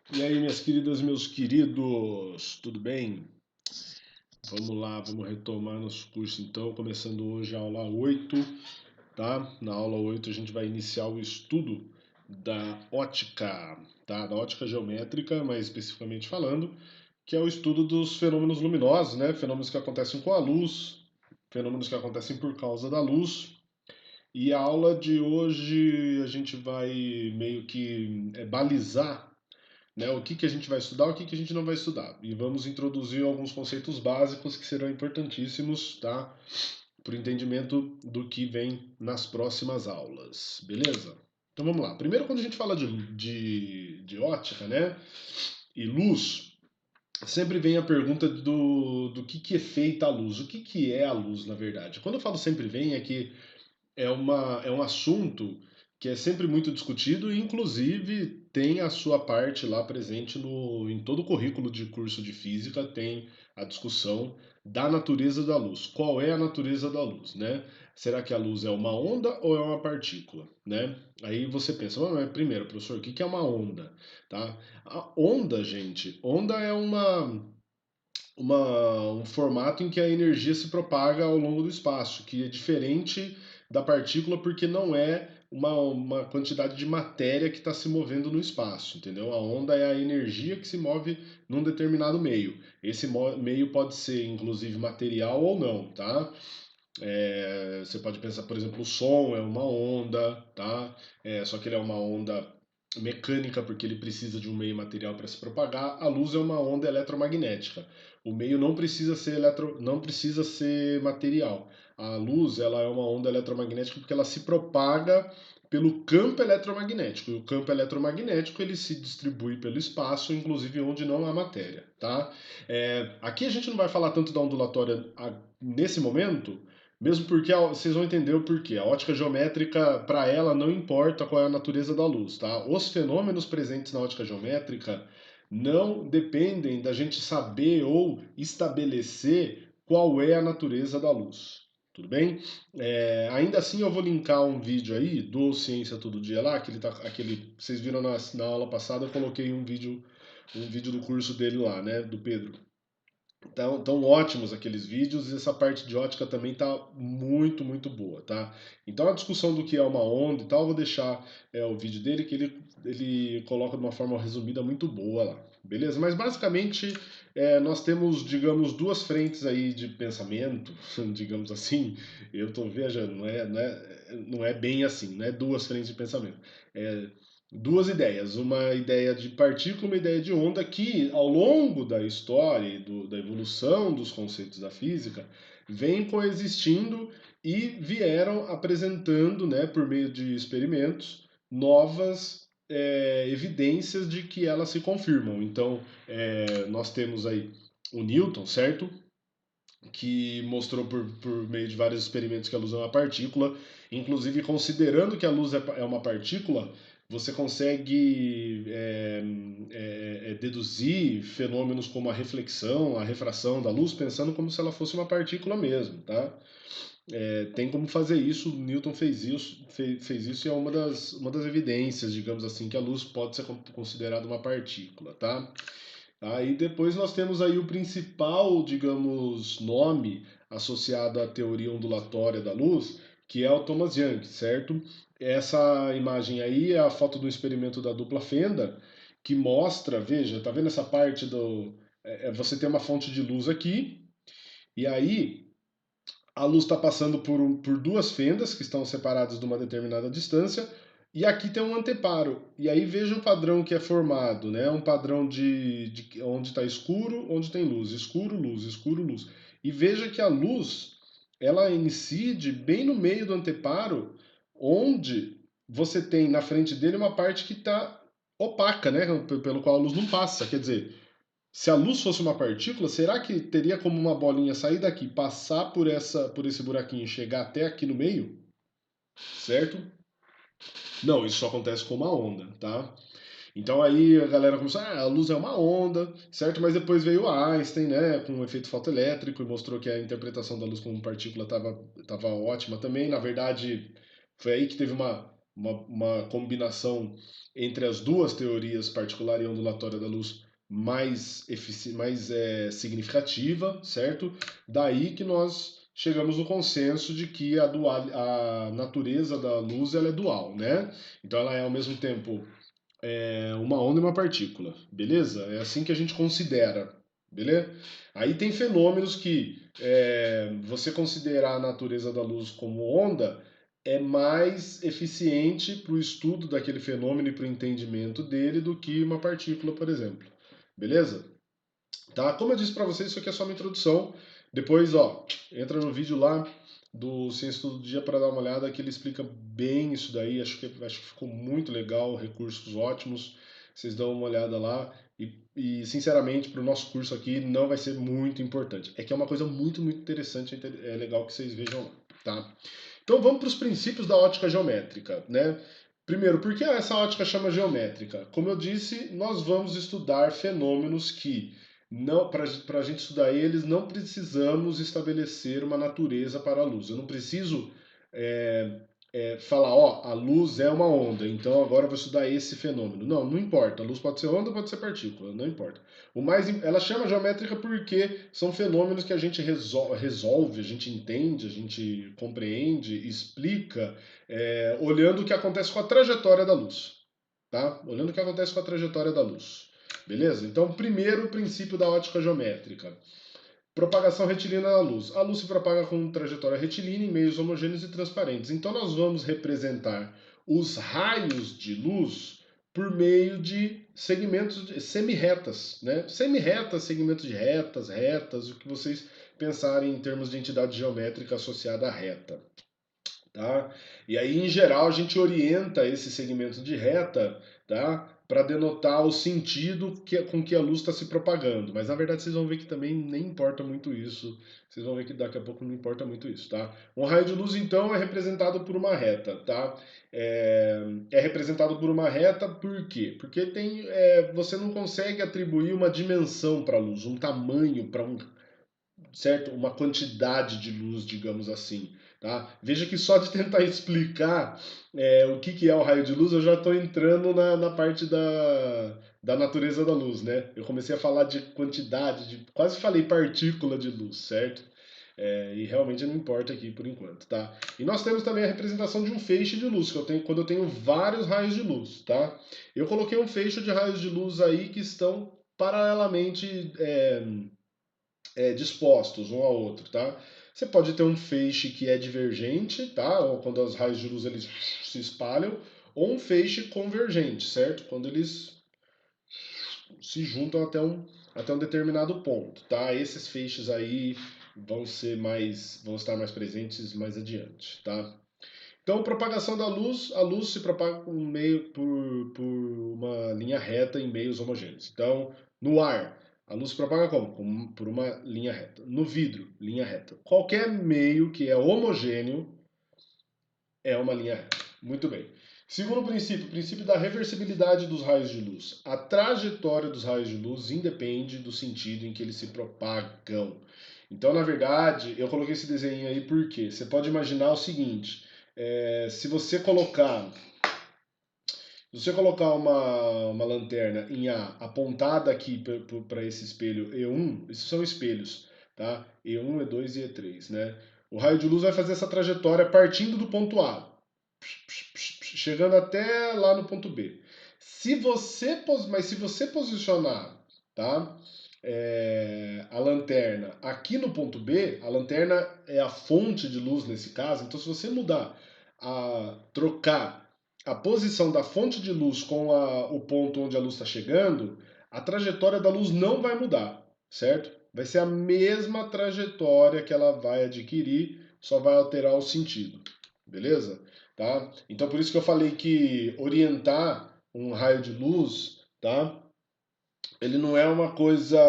E aí, minhas queridas, meus queridos, tudo bem? Vamos lá, vamos retomar nosso curso então, começando hoje a aula 8, tá? Na aula 8 a gente vai iniciar o estudo da ótica, tá? Da ótica geométrica, mais especificamente falando, que é o estudo dos fenômenos luminosos, né? Fenômenos que acontecem com a luz, fenômenos que acontecem por causa da luz. E a aula de hoje a gente vai meio que balizar, né, o que a gente vai estudar, o que a gente não vai estudar. E vamos introduzir alguns conceitos básicos que serão importantíssimos, tá? Para o entendimento do que vem nas próximas aulas, beleza? Então vamos lá. Primeiro, quando a gente fala de ótica, né, e luz, sempre vem a pergunta do que é feita a luz. O que é a luz, na verdade? Quando eu falo sempre vem, é que é um assunto que é sempre muito discutido e, inclusive, tem a sua parte lá presente em todo o currículo de curso de física, tem a discussão da natureza da luz. Qual é a natureza da luz, né? Será que a luz é uma onda ou é uma partícula, né? Aí você pensa, mas primeiro, professor, o que é uma onda, tá? A onda, gente, onda é um formato em que a energia se propaga ao longo do espaço, que é diferente da partícula porque não é uma quantidade de matéria que está se movendo no espaço, entendeu? A onda é a energia que se move num determinado meio. Esse meio pode ser, inclusive, material ou não, tá? Você pode pensar, por exemplo, o som é uma onda, tá? Só que ele é uma onda mecânica porque ele precisa de um meio material para se propagar. A luz é uma onda eletromagnética. O meio não precisa ser não precisa ser material. A luz, ela é uma onda eletromagnética porque ela se propaga pelo campo eletromagnético. E o campo eletromagnético ele se distribui pelo espaço, inclusive onde não há matéria, tá? Aqui a gente não vai falar tanto da ondulatória nesse momento, mesmo porque vocês vão entender o porquê. A ótica geométrica, para ela, não importa qual é a natureza da luz, tá? Os fenômenos presentes na ótica geométrica não dependem da gente saber ou estabelecer qual é a natureza da luz. Tudo bem? Ainda assim, eu vou linkar um vídeo aí do Ciência Todo Dia lá, que ele tá, vocês viram na aula passada, eu coloquei um vídeo do curso dele lá, né, do Pedro. Tão ótimos aqueles vídeos e essa parte de ótica também tá muito, muito boa, tá? Então a discussão do que é uma onda e tal, eu vou deixar o vídeo dele que ele coloca de uma forma resumida muito boa lá, beleza? Mas basicamente nós temos, digamos, duas frentes aí de pensamento, digamos assim. Eu tô viajando, não é bem assim, não é duas frentes de pensamento. É, duas ideias, uma ideia de partícula e uma ideia de onda que, ao longo da história e da evolução dos conceitos da física, vêm coexistindo e vieram apresentando, né, por meio de experimentos, novas evidências de que elas se confirmam. Então, nós temos aí o Newton, certo? Que mostrou por meio de vários experimentos que a luz é uma partícula, inclusive considerando que a luz é uma partícula, você consegue deduzir fenômenos como a reflexão, a refração da luz, pensando como se ela fosse uma partícula mesmo, tá? Tem como fazer isso, Newton fez isso e é uma das evidências, digamos assim, que a luz pode ser considerada uma partícula, tá? Aí depois nós temos aí o principal, digamos, nome associado à teoria ondulatória da luz, que é o Thomas Young, certo? Essa imagem aí é a foto do experimento da dupla fenda, que mostra, veja, tá vendo essa parte do... você tem uma fonte de luz aqui, e aí a luz está passando por duas fendas que estão separadas de uma determinada distância, e aqui tem um anteparo. E aí veja o padrão que é formado, né? Um padrão de onde está escuro, onde tem luz, escuro, luz, escuro, luz. E veja que a luz ela incide bem no meio do anteparo, onde você tem na frente dele uma parte que está opaca, né? Pelo qual a luz não passa. Quer dizer, se a luz fosse uma partícula, será que teria como uma bolinha sair daqui, passar por esse buraquinho e chegar até aqui no meio? Certo? Não, isso só acontece com uma onda, tá? Então aí a galera começou, a luz é uma onda, certo? Mas depois veio Einstein, né, com o efeito fotoelétrico e mostrou que a interpretação da luz como partícula estava ótima também. Na verdade, foi aí que teve uma combinação entre as duas teorias, particular e ondulatória da luz, mais significativa, certo? Daí que nós chegamos no consenso de que a natureza da luz ela é dual, né? Então ela é ao mesmo tempo uma onda e uma partícula, beleza? É assim que a gente considera, beleza? Aí tem fenômenos que você considerar a natureza da luz como onda é mais eficiente para o estudo daquele fenômeno e para o entendimento dele do que uma partícula, por exemplo. Beleza? Tá? Como eu disse para vocês, isso aqui é só uma introdução. Depois, ó, entra no vídeo lá do Ciência Todo Dia para dar uma olhada que ele explica bem isso daí. Acho que ficou muito legal, recursos ótimos. Vocês dão uma olhada lá. Sinceramente, para o nosso curso aqui não vai ser muito importante. É que é uma coisa muito, muito interessante. É legal que vocês vejam lá, tá? Então vamos para os princípios da ótica geométrica, né? Primeiro, por que essa ótica chama geométrica? Como eu disse, nós vamos estudar fenômenos que, para a gente estudar eles, não precisamos estabelecer uma natureza para a luz. Eu não preciso é, falar, ó, a luz é uma onda, então agora eu vou estudar esse fenômeno. Não, não importa. A luz pode ser onda, pode ser partícula, não importa. Ela chama geométrica porque são fenômenos que a gente resolve, a gente entende, a gente compreende, explica, olhando o que acontece com a trajetória da luz, tá? Olhando o que acontece com a trajetória da luz. Beleza? Então, primeiro princípio da ótica geométrica. Propagação retilínea da luz. A luz se propaga com trajetória retilínea em meios homogêneos e transparentes. Então nós vamos representar os raios de luz por meio de segmentos semi-retas, né? Semi-retas, segmentos de retas, retas, o que vocês pensarem em termos de entidade geométrica associada à reta. Tá? E aí, em geral, a gente orienta esse segmento de reta, tá? Para denotar o sentido com que a luz está se propagando. Mas na verdade vocês vão ver que também nem importa muito isso. Vocês vão ver que daqui a pouco não importa muito isso, tá? Um raio de luz, então, é representado por uma reta, tá? É representado por uma reta por quê? Porque você não consegue atribuir uma dimensão para a luz, um tamanho para certo? Uma quantidade de luz, digamos assim. Tá? Veja que só de tentar explicar o que é o raio de luz, eu já estou entrando na parte da natureza da luz, né? Eu comecei a falar de quantidade, quase falei partícula de luz, certo? E realmente não importa aqui por enquanto, tá? E nós temos também a representação de um feixe de luz, que eu tenho quando eu tenho vários raios de luz, tá? Eu coloquei um feixe de raios de luz aí que estão paralelamente dispostos um ao outro, tá? Você pode ter um feixe que é divergente, tá? Ou quando os raios de luz eles se espalham, ou um feixe convergente, certo? Quando eles se juntam até um determinado ponto, tá? Esses feixes aí vão estar mais presentes mais adiante, tá? Então, propagação da luz, a luz se propaga por uma linha reta em meios homogêneos. Então, no ar, a luz se propaga como? Por uma linha reta. No vidro, linha reta. Qualquer meio que é homogêneo é uma linha reta. Muito bem. Segundo princípio, o princípio da reversibilidade dos raios de luz. A trajetória dos raios de luz independe do sentido em que eles se propagam. Então, na verdade, eu coloquei esse desenho aí porque você pode imaginar o seguinte: se você colocar uma lanterna em A apontada aqui para esse espelho E1, esses são espelhos, tá? E1, E2 e E3, né? O raio de luz vai fazer essa trajetória partindo do ponto A, chegando até lá no ponto B. Mas se você posicionar, tá? A lanterna aqui no ponto B, a lanterna é a fonte de luz nesse caso, então se você trocar a posição da fonte de luz com o ponto onde a luz está chegando, a trajetória da luz não vai mudar, certo? Vai ser a mesma trajetória que ela vai adquirir, só vai alterar o sentido, beleza? Tá? Então por isso que eu falei que orientar um raio de luz, tá? Ele não é uma coisa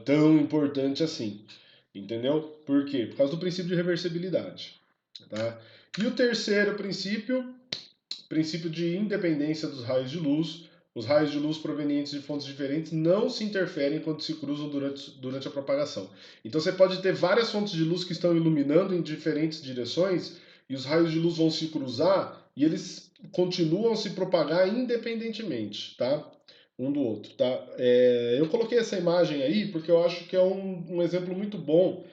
tão importante assim, entendeu? Por quê? Por causa do princípio de reversibilidade, tá? E o terceiro princípio de independência dos raios de luz. Os raios de luz provenientes de fontes diferentes não se interferem quando se cruzam durante a propagação. Então você pode ter várias fontes de luz que estão iluminando em diferentes direções e os raios de luz vão se cruzar e eles continuam a se propagar independentemente, tá? Um do outro, tá? Eu coloquei essa imagem aí porque eu acho que é um exemplo muito bom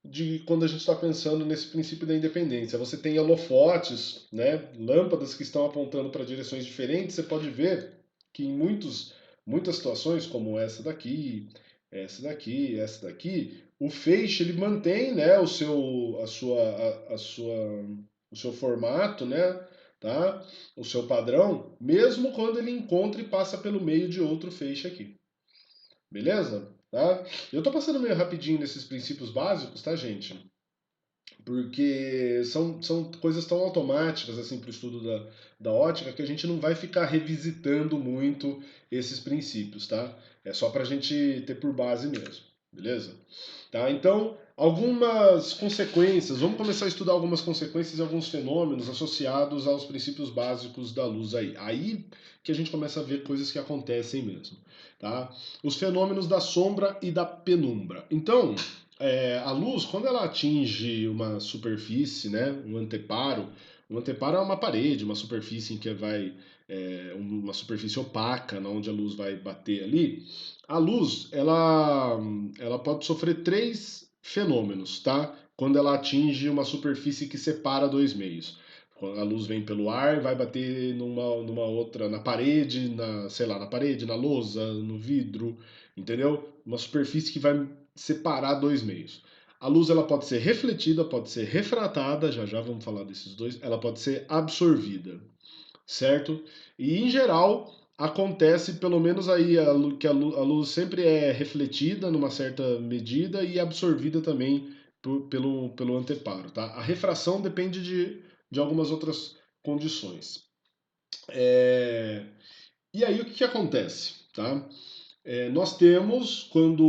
de quando a gente está pensando nesse princípio da independência. Você tem holofotes, né, lâmpadas que estão apontando para direções diferentes. Você pode ver que em muitas situações, como essa daqui, o feixe ele mantém, né, o seu formato, né, tá? O seu padrão, mesmo quando ele encontra e passa pelo meio de outro feixe aqui. Beleza? Tá? Eu tô passando meio rapidinho nesses princípios básicos, tá, gente? Porque são coisas tão automáticas assim para o estudo da ótica que a gente não vai ficar revisitando muito esses princípios, tá? É só para a gente ter por base mesmo, beleza? Tá? Então, algumas consequências, vamos começar a estudar algumas consequências e alguns fenômenos associados aos princípios básicos da luz aí. Aí que a gente começa a ver coisas que acontecem mesmo, tá? Os fenômenos da sombra e da penumbra. Então, a luz, quando ela atinge uma superfície, né, um anteparo é uma parede, uma superfície em que uma superfície opaca, onde a luz vai bater ali. A luz, ela pode sofrer três fenômenos, tá? Quando ela atinge uma superfície que separa dois meios. Quando a luz vem pelo ar, vai bater numa outra, na parede, sei lá, na parede, na lousa, no vidro, entendeu? Uma superfície que vai separar dois meios. A luz ela pode ser refletida, pode ser refratada, já já vamos falar desses dois, ela pode ser absorvida, certo? E em geral acontece pelo menos aí que a luz sempre é refletida numa certa medida e absorvida também pelo anteparo, tá? A refração depende de algumas outras condições. E aí o que acontece, tá? Nós temos, quando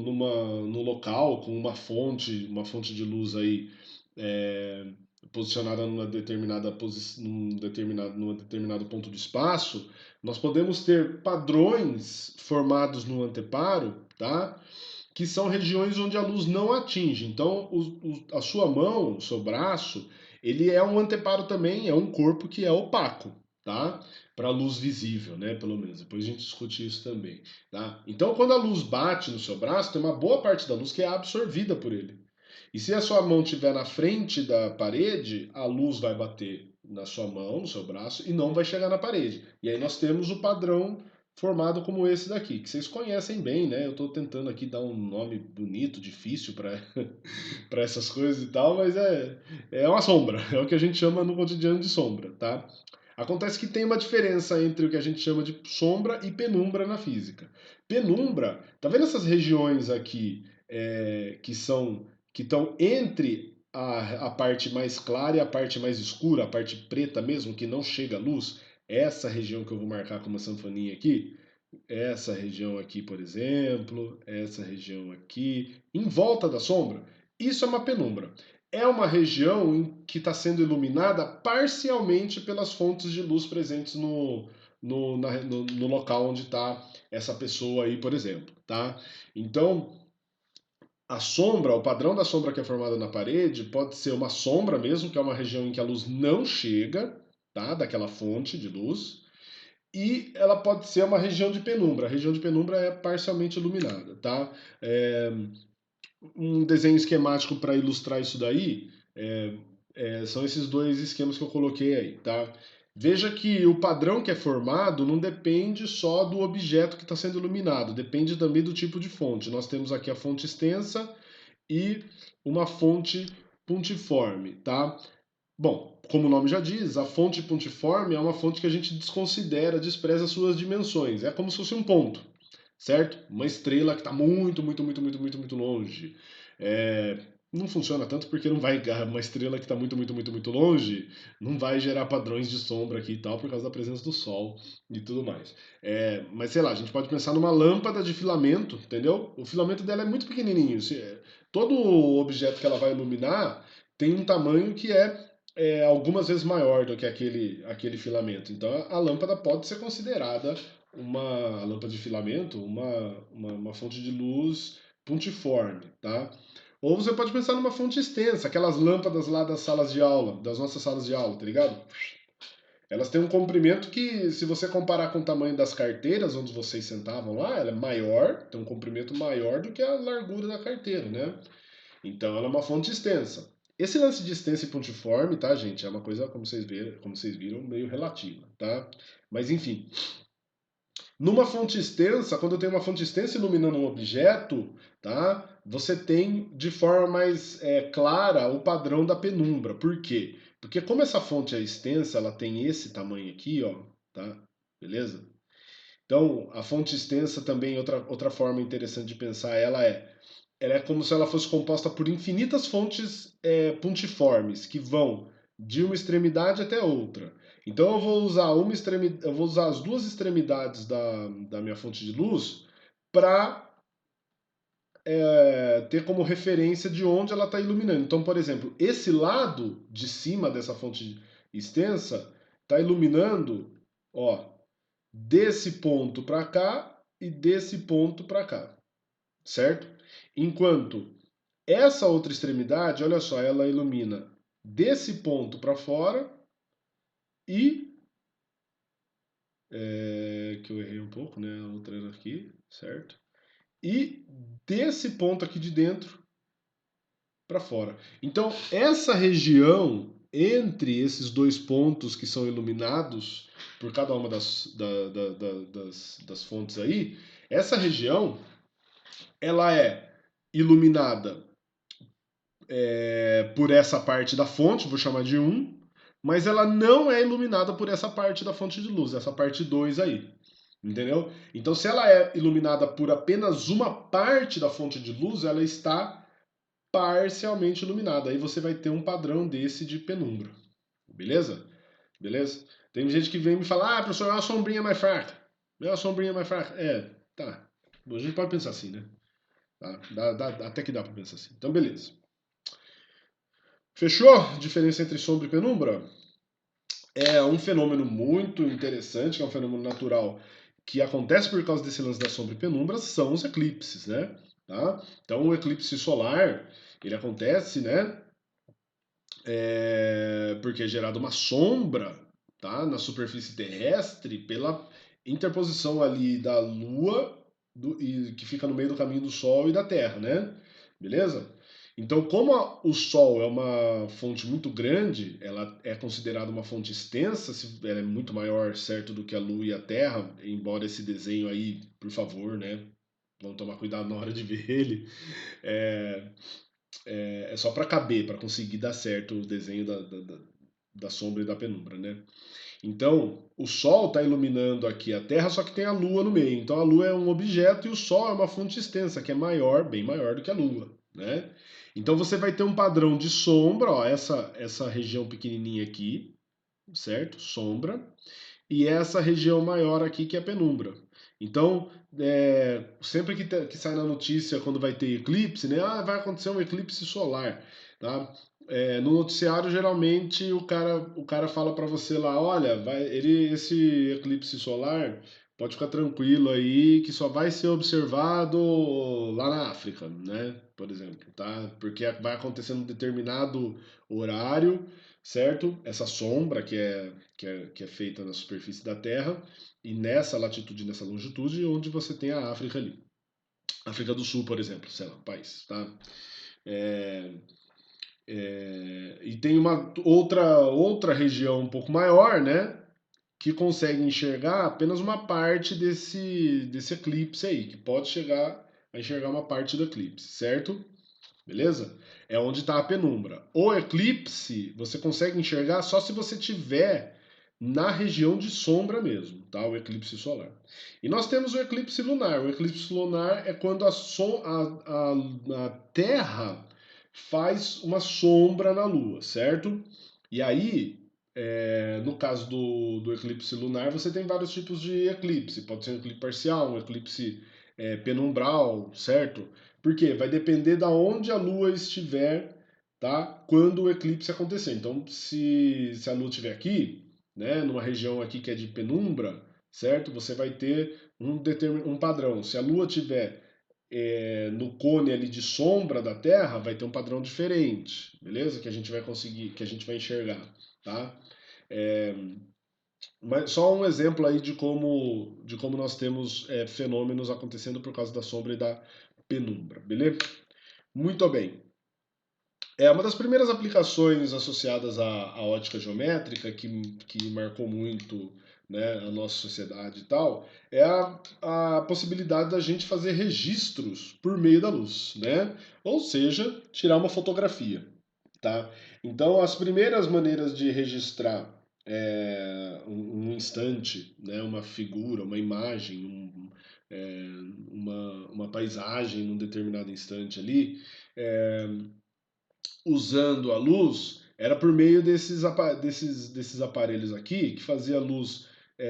no local, com uma fonte de luz aí é, posicionada num determinado ponto do espaço, nós podemos ter padrões formados no anteparo, tá? Que são regiões onde a luz não atinge. Então, a sua mão, o seu braço, ele é um anteparo também, é um corpo que é opaco, tá? Para a luz visível, né? Pelo menos. Depois a gente discute isso também, tá? Então, quando a luz bate no seu braço, tem uma boa parte da luz que é absorvida por ele. E se a sua mão estiver na frente da parede, a luz vai bater na sua mão, no seu braço, e não vai chegar na parede. E aí nós temos o padrão formado como esse daqui, que vocês conhecem bem, né? Eu estou tentando aqui dar um nome bonito, difícil para para essas coisas e tal, mas é uma sombra, é o que a gente chama no cotidiano de sombra, tá? Acontece que tem uma diferença entre o que a gente chama de sombra e penumbra na física. Penumbra, tá vendo essas regiões aqui que estão entre a parte mais clara e a parte mais escura, a parte preta mesmo, que não chega à luz? Essa região que eu vou marcar com uma sanfoninha aqui, essa região aqui, por exemplo, essa região aqui, em volta da sombra, isso é uma penumbra. É uma região que está sendo iluminada parcialmente pelas fontes de luz presentes no local onde está essa pessoa aí, por exemplo, tá? Então, a sombra, o padrão da sombra que é formada na parede, pode ser uma sombra mesmo, que é uma região em que a luz não chega, tá? Daquela fonte de luz, e ela pode ser uma região de penumbra. A região de penumbra é parcialmente iluminada, tá? É, um desenho esquemático para ilustrar isso daí são esses dois esquemas que eu coloquei aí, tá? Veja que o padrão que é formado não depende só do objeto que está sendo iluminado, depende também do tipo de fonte. Nós temos aqui a fonte extensa e uma fonte puntiforme, tá? Bom, como o nome já diz, a fonte puntiforme é uma fonte que a gente desconsidera, despreza suas dimensões. É como se fosse um ponto, certo? Uma estrela que está muito longe. Não funciona tanto porque não vai uma estrela que está muito longe não vai gerar padrões de sombra aqui e tal por causa da presença do Sol e tudo mais. Mas sei lá, a gente pode pensar numa lâmpada de filamento, entendeu? O filamento dela é muito pequenininho. Todo objeto que ela vai iluminar tem um tamanho que é algumas vezes maior do que aquele filamento. Então a lâmpada pode ser considerada uma lâmpada de filamento, uma fonte de luz puntiforme, tá? Ou você pode pensar numa fonte extensa, aquelas lâmpadas lá das salas de aula, das nossas salas de aula, tá ligado? Elas têm um comprimento que, se você comparar com o tamanho das carteiras onde vocês sentavam lá, ela é maior, tem um comprimento maior do que a largura da carteira, né? Então ela é uma fonte extensa. Esse lance de extensa e pontiforme, tá, gente, é uma coisa, como vocês viram, meio relativa, tá? Mas enfim, numa fonte extensa, quando eu tenho uma fonte extensa iluminando um objeto, tá? Você tem de forma mais clara o padrão da penumbra. Por quê? Porque como essa fonte é extensa, ela tem esse tamanho aqui, ó, tá? Beleza? Então, a fonte extensa também, outra forma interessante de pensar ela é como se ela fosse composta por infinitas fontes pontiformes que vão de uma extremidade até outra. Então eu vou usar as duas extremidades da minha fonte de luz para ter como referência de onde ela está iluminando. Então, por exemplo, esse lado de cima dessa fonte extensa está iluminando, ó, desse ponto para cá e desse ponto para cá, certo? Enquanto essa outra extremidade, olha só, ela ilumina desse ponto para fora e que eu errei um pouco, né? A outra era aqui, certo? E desse ponto aqui de dentro para fora. Então, essa região entre esses dois pontos que são iluminados por cada uma das fontes aí, essa região ela é iluminada por essa parte da fonte, vou chamar de um, mas ela não é iluminada por essa parte da fonte de luz, essa parte 2 aí. Entendeu? Então, se ela é iluminada por apenas uma parte da fonte de luz, ela está parcialmente iluminada. Aí você vai ter um padrão desse de penumbra. Beleza? Beleza? Tem gente que vem me falar, ah, professor, é uma sombrinha mais fraca. É uma sombrinha mais fraca. É, tá. A gente pode pensar assim, né? Tá? Até que dá pra pensar assim. Então, beleza. Fechou? Diferença entre sombra e penumbra? É um fenômeno muito interessante, que é um fenômeno natural que acontece por causa desse lance da sombra e penumbra, são os eclipses, né? Tá? Então, o eclipse solar, ele acontece, né? Porque é gerada uma sombra, tá? Na superfície terrestre pela interposição ali da Lua, que fica no meio do caminho do Sol e da Terra, né? Beleza? Então, como o Sol é uma fonte muito grande, ela é considerada uma fonte extensa, ela é muito maior, certo, do que a Lua e a Terra, embora esse desenho aí, por favor, né? Vamos tomar cuidado na hora de ver ele. É, é só para caber, para conseguir dar certo o desenho da sombra e da penumbra, né? Então, o Sol está iluminando aqui a Terra, só que tem a Lua no meio. Então, a Lua é um objeto e o Sol é uma fonte extensa, que é maior, bem maior do que a Lua, né? Então, você vai ter um padrão de sombra, ó, essa região pequenininha aqui, certo? Sombra. E essa região maior aqui que é a penumbra. Então, sempre que sai na notícia quando vai ter eclipse, né? Ah, vai acontecer um eclipse solar, tá? No noticiário, geralmente, o cara fala para você lá, olha, esse eclipse solar pode ficar tranquilo aí, que só vai ser observado lá na África, né? Por exemplo, tá? Porque vai acontecer num determinado horário, certo? Essa sombra que é feita na superfície da Terra, e nessa latitude e nessa longitude, onde você tem a África ali. África do Sul, por exemplo, sei lá, um país, tá? É, e tem uma outra região um pouco maior, né? Que consegue enxergar apenas uma parte desse eclipse aí, que pode chegar a enxergar uma parte do eclipse, certo? Beleza? É onde está a penumbra. O eclipse você consegue enxergar só se você tiver na região de sombra mesmo, tá? O eclipse solar. E nós temos o eclipse lunar. O eclipse lunar é quando a Terra faz uma sombra na Lua, certo? E aí, no caso do eclipse lunar, você tem vários tipos de eclipse. Pode ser um eclipse parcial, um eclipse penumbral, certo? Porque vai depender da onde a Lua estiver, tá? Quando o eclipse acontecer. Então, se a Lua estiver aqui, né, numa região aqui que é de penumbra, certo? Você vai ter um padrão. Se a Lua estiver no cone ali de sombra da Terra, vai ter um padrão diferente, beleza? Que a gente vai conseguir, que a gente vai enxergar, tá? É, Mas só um exemplo aí de como nós temos fenômenos acontecendo por causa da sombra e da penumbra, beleza? Muito bem. Uma das primeiras aplicações associadas à ótica geométrica, que marcou muito, né, a nossa sociedade e tal, é a possibilidade da gente fazer registros por meio da luz, né? Ou seja, tirar uma fotografia, tá? Então, as primeiras maneiras de registrar um instante, né, uma figura, uma imagem, é, uma paisagem num determinado instante ali, é, usando a luz, era por meio desses aparelhos aqui, que fazia a luz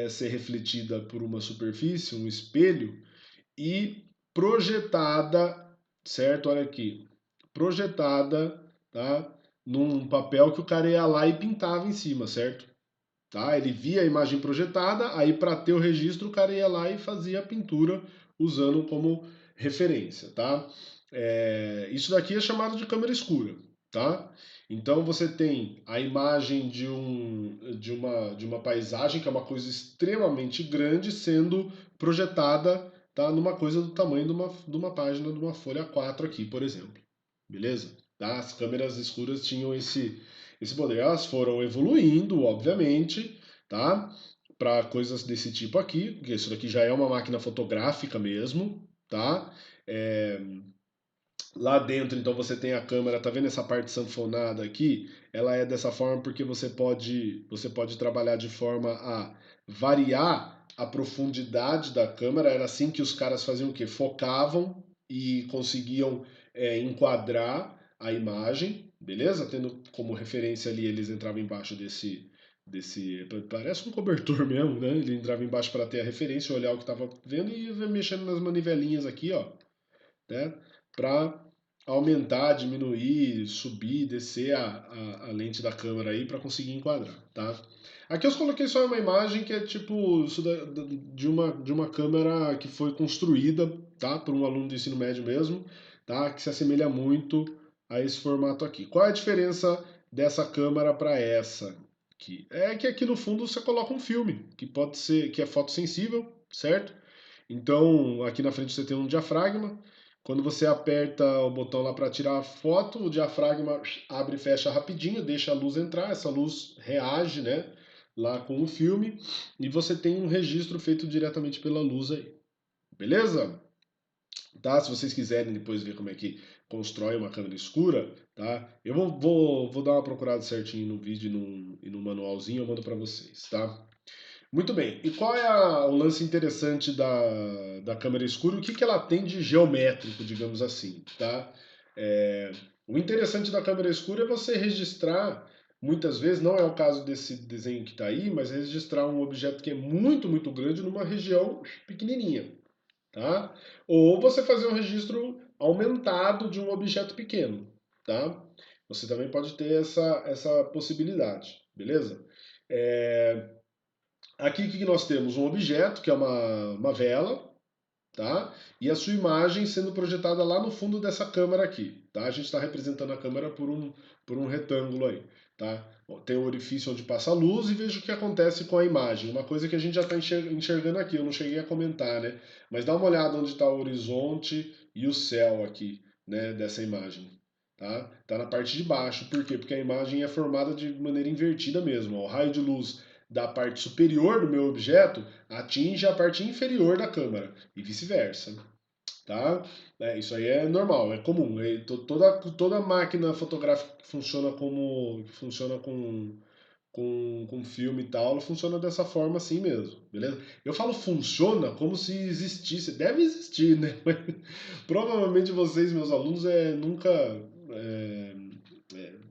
ser refletida por uma superfície, um espelho, e projetada, certo? Olha aqui, projetada, tá? Num papel que o cara ia lá e pintava em cima, certo? Tá? Ele via a imagem projetada, aí para ter o registro o cara ia lá e fazia a pintura usando como referência, tá? Isso daqui é chamado de câmera escura, tá? Então você tem a imagem de uma paisagem, que é uma coisa extremamente grande, sendo projetada, tá, numa coisa do tamanho de uma página de uma folha A4 aqui, por exemplo. Beleza? Tá? As câmeras escuras tinham esse poder. Elas foram evoluindo, obviamente, tá? Para coisas desse tipo aqui, porque isso daqui já é uma máquina fotográfica mesmo, tá? É, Lá dentro, então, você tem a câmera, tá vendo essa parte sanfonada aqui? Ela é dessa forma porque você pode trabalhar de forma a variar a profundidade da câmera. Era assim que os caras faziam o quê? Focavam e conseguiam enquadrar a imagem, beleza? Tendo como referência ali, eles entravam embaixo desse parece um cobertor mesmo, né? Ele entrava embaixo para ter a referência, olhar o que estava vendo e ia mexendo nas manivelinhas aqui, ó, né? Para aumentar, diminuir, subir, descer a lente da câmera aí para conseguir enquadrar, tá? Aqui eu coloquei só uma imagem que é tipo de uma câmera que foi construída, tá? Por um aluno do ensino médio mesmo, tá? Que se assemelha muito a esse formato aqui. Qual é a diferença dessa câmera para essa aqui? É que aqui no fundo você coloca um filme, que pode ser, que é fotossensível, certo? Então, aqui na frente você tem um diafragma. Quando você aperta o botão lá para tirar a foto, o diafragma abre e fecha rapidinho, deixa a luz entrar, essa luz reage, né, lá com o filme, e você tem um registro feito diretamente pela luz aí. Beleza? Tá? Se vocês quiserem depois ver como é que constrói uma câmera escura, tá? Eu vou dar uma procurada certinho no vídeo e no manualzinho, eu mando para vocês, tá? Muito bem. E qual é o lance interessante da câmera escura? O que ela tem de geométrico, digamos assim, tá? É, o interessante da câmera escura é você registrar, muitas vezes, não é o caso desse desenho que está aí, mas registrar um objeto que é muito, muito grande numa região pequenininha, tá? Ou você fazer um registro aumentado de um objeto pequeno, tá? Você também pode ter essa possibilidade, beleza? É, Aqui o que nós temos? Um objeto, que é uma vela, tá? E a sua imagem sendo projetada lá no fundo dessa câmera aqui, tá? A gente está representando a câmera por um retângulo aí, tá? Tem um orifício onde passa a luz e veja o que acontece com a imagem. Uma coisa que a gente já está enxergando aqui, eu não cheguei a comentar, né? Mas dá uma olhada onde está o horizonte e o céu aqui, né? Dessa imagem, tá? Tá na parte de baixo. Por quê? Porque a imagem é formada de maneira invertida mesmo. Ó. O raio de luz da parte superior do meu objeto atinge a parte inferior da câmera e vice-versa, tá? Isso aí é normal, é comum. Toda máquina fotográfica que funciona com filme e tal, ela funciona dessa forma assim mesmo, beleza? Eu falo funciona como se existisse, deve existir, né? Mas, provavelmente vocês, meus alunos, nunca é,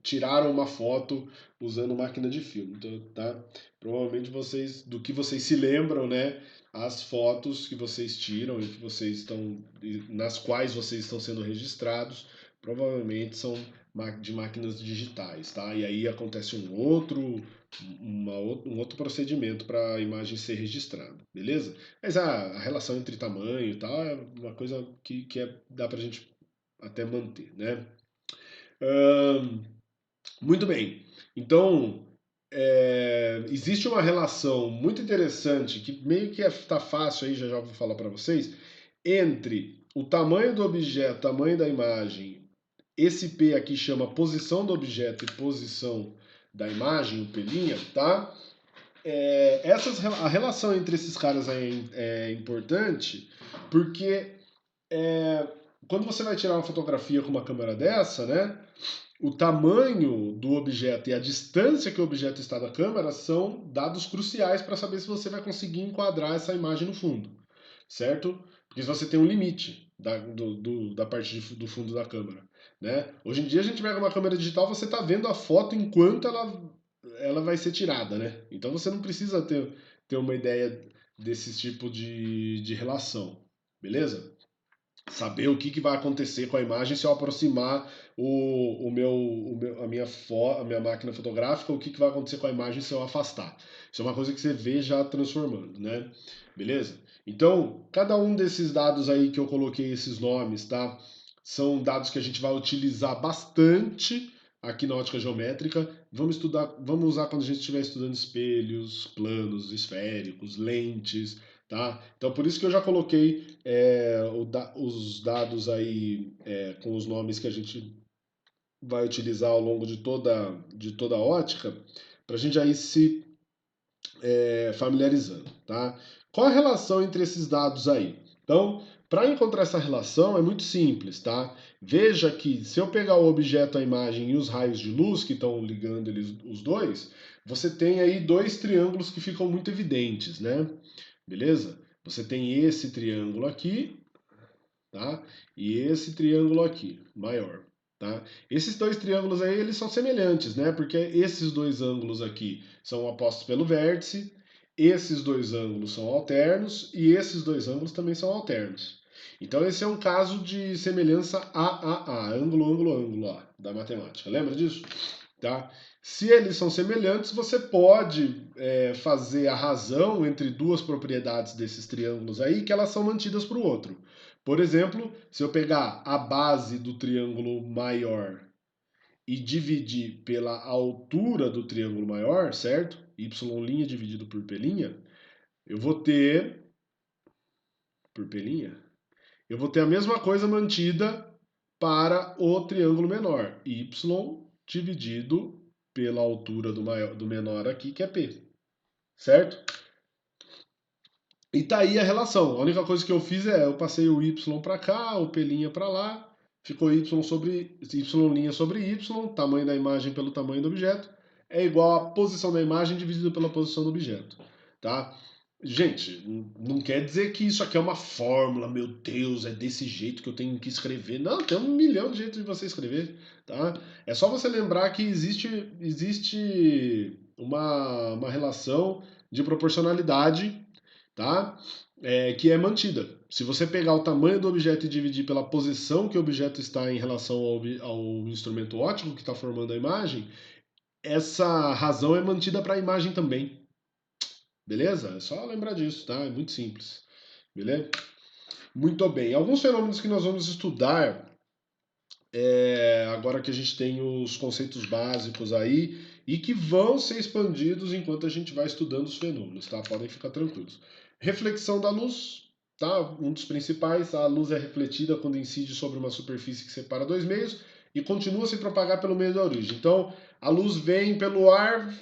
tiraram uma foto usando máquina de filme, então, tá? Provavelmente vocês, do que vocês se lembram, né? As fotos que vocês tiram e que vocês estão, nas quais vocês estão sendo registrados, provavelmente são de máquinas digitais, tá? E aí acontece um outro procedimento para a imagem ser registrada, beleza? Mas a relação entre tamanho e tal é uma coisa dá para a gente até manter, né? Ahn, muito bem. Então, existe uma relação muito interessante, que meio que está fácil aí, já vou falar para vocês, entre o tamanho do objeto, tamanho da imagem, esse P aqui chama posição do objeto e posição da imagem, o pelinha, tá? A relação entre esses caras aí é importante, porque quando você vai tirar uma fotografia com uma câmera dessa, né? O tamanho do objeto e a distância que o objeto está da câmera são dados cruciais para saber se você vai conseguir enquadrar essa imagem no fundo, certo? Porque você tem um limite da parte do fundo da câmera, né? Hoje em dia a gente pega uma câmera digital, você está vendo a foto enquanto ela vai ser tirada, né? Então você não precisa ter uma ideia desse tipo de relação, beleza? Saber o que vai acontecer com a imagem se eu aproximar a minha máquina fotográfica, o que vai acontecer com a imagem se eu afastar. Isso é uma coisa que você vê já transformando, né? Beleza? Então, cada um desses dados aí que eu coloquei esses nomes, tá? São dados que a gente vai utilizar bastante aqui na ótica geométrica. Vamos usar quando a gente estiver estudando espelhos, planos esféricos, lentes, tá? Então, por isso que eu já coloquei os dados aí com os nomes que a gente vai utilizar ao longo de toda a ótica, para a gente aí se familiarizando, tá? Qual a relação entre esses dados aí? Então, para encontrar essa relação é muito simples, tá? Veja que se eu pegar o objeto, a imagem e os raios de luz que estão ligando eles, os dois, você tem aí dois triângulos que ficam muito evidentes, né? Beleza? Você tem esse triângulo aqui, tá? E esse triângulo aqui, maior, tá? Esses dois triângulos aí, eles são semelhantes, né? Porque esses dois ângulos aqui são opostos pelo vértice, esses dois ângulos são alternos e esses dois ângulos também são alternos. Então esse é um caso de semelhança a ângulo, ângulo, ângulo, ó, da matemática. Lembra disso? Tá? Se eles são semelhantes, você pode fazer a razão entre duas propriedades desses triângulos aí, que elas são mantidas para o outro. Por exemplo, se eu pegar a base do triângulo maior e dividir pela altura do triângulo maior, certo? Y' dividido por P', eu vou ter por P', eu vou ter a mesma coisa mantida para o triângulo menor, Y dividido pela altura do menor aqui, que é P, certo? E tá aí a relação. A única coisa que eu fiz eu passei o Y para cá, o P' para lá, ficou Y sobre Y' sobre Y, tamanho da imagem pelo tamanho do objeto, é igual a posição da imagem dividido pela posição do objeto, tá? Gente, não quer dizer que isso aqui é uma fórmula, meu Deus, é desse jeito que eu tenho que escrever. Não, tem 1 milhão de jeitos de você escrever, tá? É só você lembrar que existe uma relação de proporcionalidade, tá? Que é mantida. Se você pegar o tamanho do objeto e dividir pela posição que o objeto está em relação ao instrumento óptico que está formando a imagem, essa razão é mantida para a imagem também. Beleza? É só lembrar disso, tá? É muito simples. Beleza? Muito bem. Alguns fenômenos que nós vamos estudar agora que a gente tem os conceitos básicos aí e que vão ser expandidos enquanto a gente vai estudando os fenômenos, tá? Podem ficar tranquilos. Reflexão da luz, tá? Um dos principais, a luz é refletida quando incide sobre uma superfície que separa dois meios e continua a se propagar pelo meio da origem. Então, a luz vem pelo ar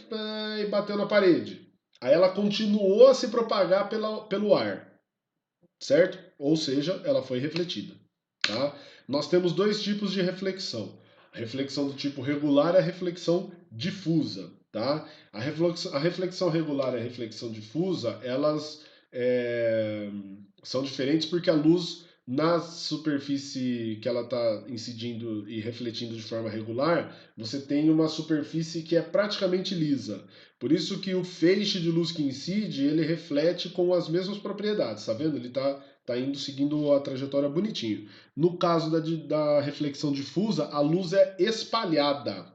e bateu na parede. Aí ela continuou a se propagar pelo ar, certo? Ou seja, ela foi refletida, tá? Nós temos dois tipos de reflexão. A reflexão do tipo regular e a reflexão difusa, tá? A reflexão regular e a reflexão difusa, elas são diferentes porque a luz na superfície que ela está incidindo e refletindo de forma regular, você tem uma superfície que é praticamente lisa. Por isso que o feixe de luz que incide, ele reflete com as mesmas propriedades, tá vendo? Ele tá indo seguindo a trajetória bonitinho. No caso da reflexão difusa, a luz é espalhada,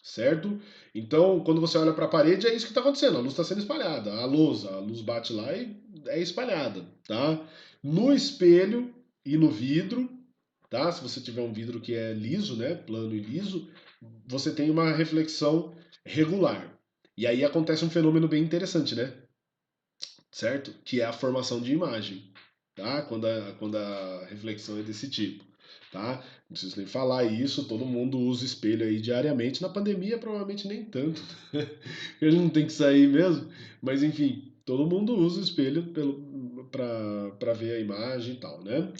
certo? Então, quando você olha para a parede, é isso que está acontecendo. A luz está sendo espalhada. A luz bate lá e é espalhada, tá? No espelho e no vidro, tá? Se você tiver um vidro que é liso, né, plano e liso, você tem uma reflexão regular. E aí acontece um fenômeno bem interessante, né? Certo? Que é a formação de imagem, tá? Quando a reflexão é desse tipo, tá? Não preciso nem falar isso, todo mundo usa espelho aí diariamente. Na pandemia, provavelmente nem tanto. Ele não tem que sair mesmo, mas enfim, todo mundo usa o espelho para ver a imagem e tal, né?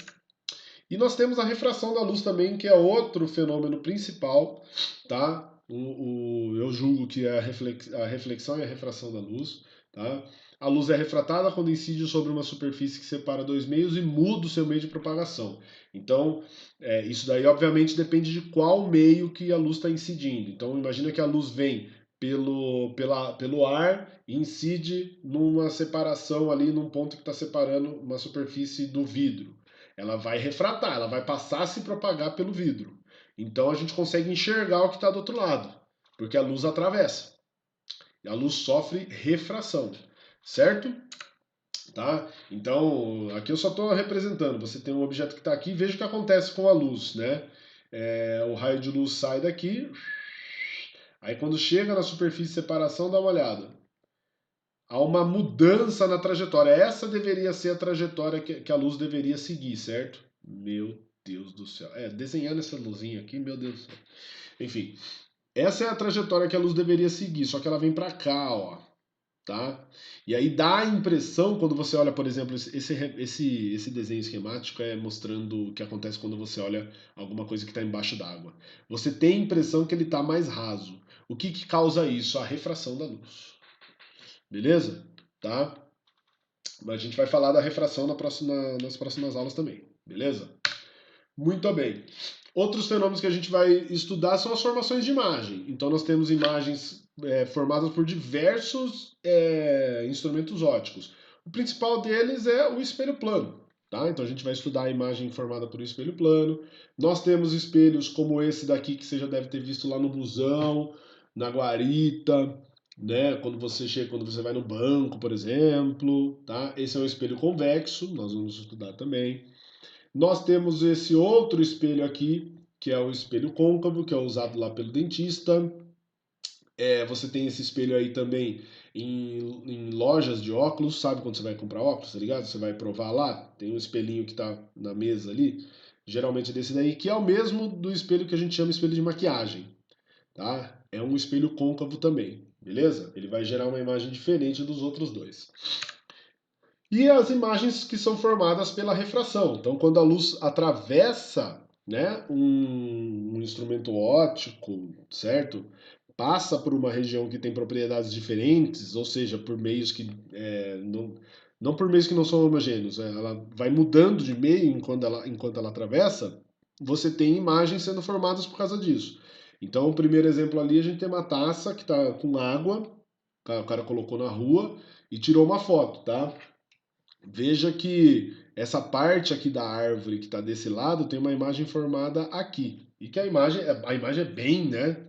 E nós temos a refração da luz também, que é outro fenômeno principal, tá? Eu julgo que é a reflexão e a refração da luz, tá? A luz é refratada quando incide sobre uma superfície que separa dois meios e muda o seu meio de propagação. Então, isso daí obviamente depende de qual meio que a luz está incidindo. Então, imagina que a luz vem pelo ar e incide numa separação ali, num ponto que está separando uma superfície do vidro. Ela vai refratar, ela vai passar a se propagar pelo vidro. Então a gente consegue enxergar o que está do outro lado, porque a luz atravessa. E a luz sofre refração, certo? Tá? Então, aqui eu só estou representando. Você tem um objeto que está aqui, veja o que acontece com a luz, né? O raio de luz sai daqui, aí quando chega na superfície de separação, dá uma olhada. Há uma mudança na trajetória. Essa deveria ser a trajetória que a luz deveria seguir, certo? Meu Deus do céu. Desenhando essa luzinha aqui, meu Deus do céu. Enfim, essa é a trajetória que a luz deveria seguir, só que ela vem para cá, ó. Tá? E aí dá a impressão, quando você olha, por exemplo, esse desenho esquemático é mostrando o que acontece quando você olha alguma coisa que está embaixo d'água. Você tem a impressão que ele está mais raso. O que, que causa isso? A refração da luz. Beleza? Tá? Mas a gente vai falar da refração nas próximas aulas também. Beleza? Muito bem. Outros fenômenos que a gente vai estudar são as formações de imagem. Então nós temos imagens formadas por diversos instrumentos ópticos. O principal deles é o espelho plano. Tá? Então a gente vai estudar a imagem formada por um espelho plano. Nós temos espelhos como esse daqui que você já deve ter visto lá no busão, na guarita, né? Quando você vai no banco, por exemplo, tá? Esse é um espelho convexo, nós vamos estudar também. Nós temos esse outro espelho aqui, que é o espelho côncavo, que é usado lá pelo dentista. Você tem esse espelho aí também em lojas de óculos, sabe quando você vai comprar óculos, tá ligado? Você vai provar lá, tem um espelhinho que tá na mesa ali, geralmente desse daí, que é o mesmo do espelho que a gente chama espelho de maquiagem, tá? É um espelho côncavo também, beleza? Ele vai gerar uma imagem diferente dos outros dois. E as imagens que são formadas pela refração. Então, quando a luz atravessa, né, um instrumento óptico, certo? Passa por uma região que tem propriedades diferentes, ou seja, por meios que não por meios que não são homogêneos, ela vai mudando de meio enquanto ela atravessa, você tem imagens sendo formadas por causa disso. Então, o primeiro exemplo ali, a gente tem uma taça que está com água, o cara colocou na rua e tirou uma foto, tá? Veja que essa parte aqui da árvore que está desse lado tem uma imagem formada aqui. E que a imagem é bem, né,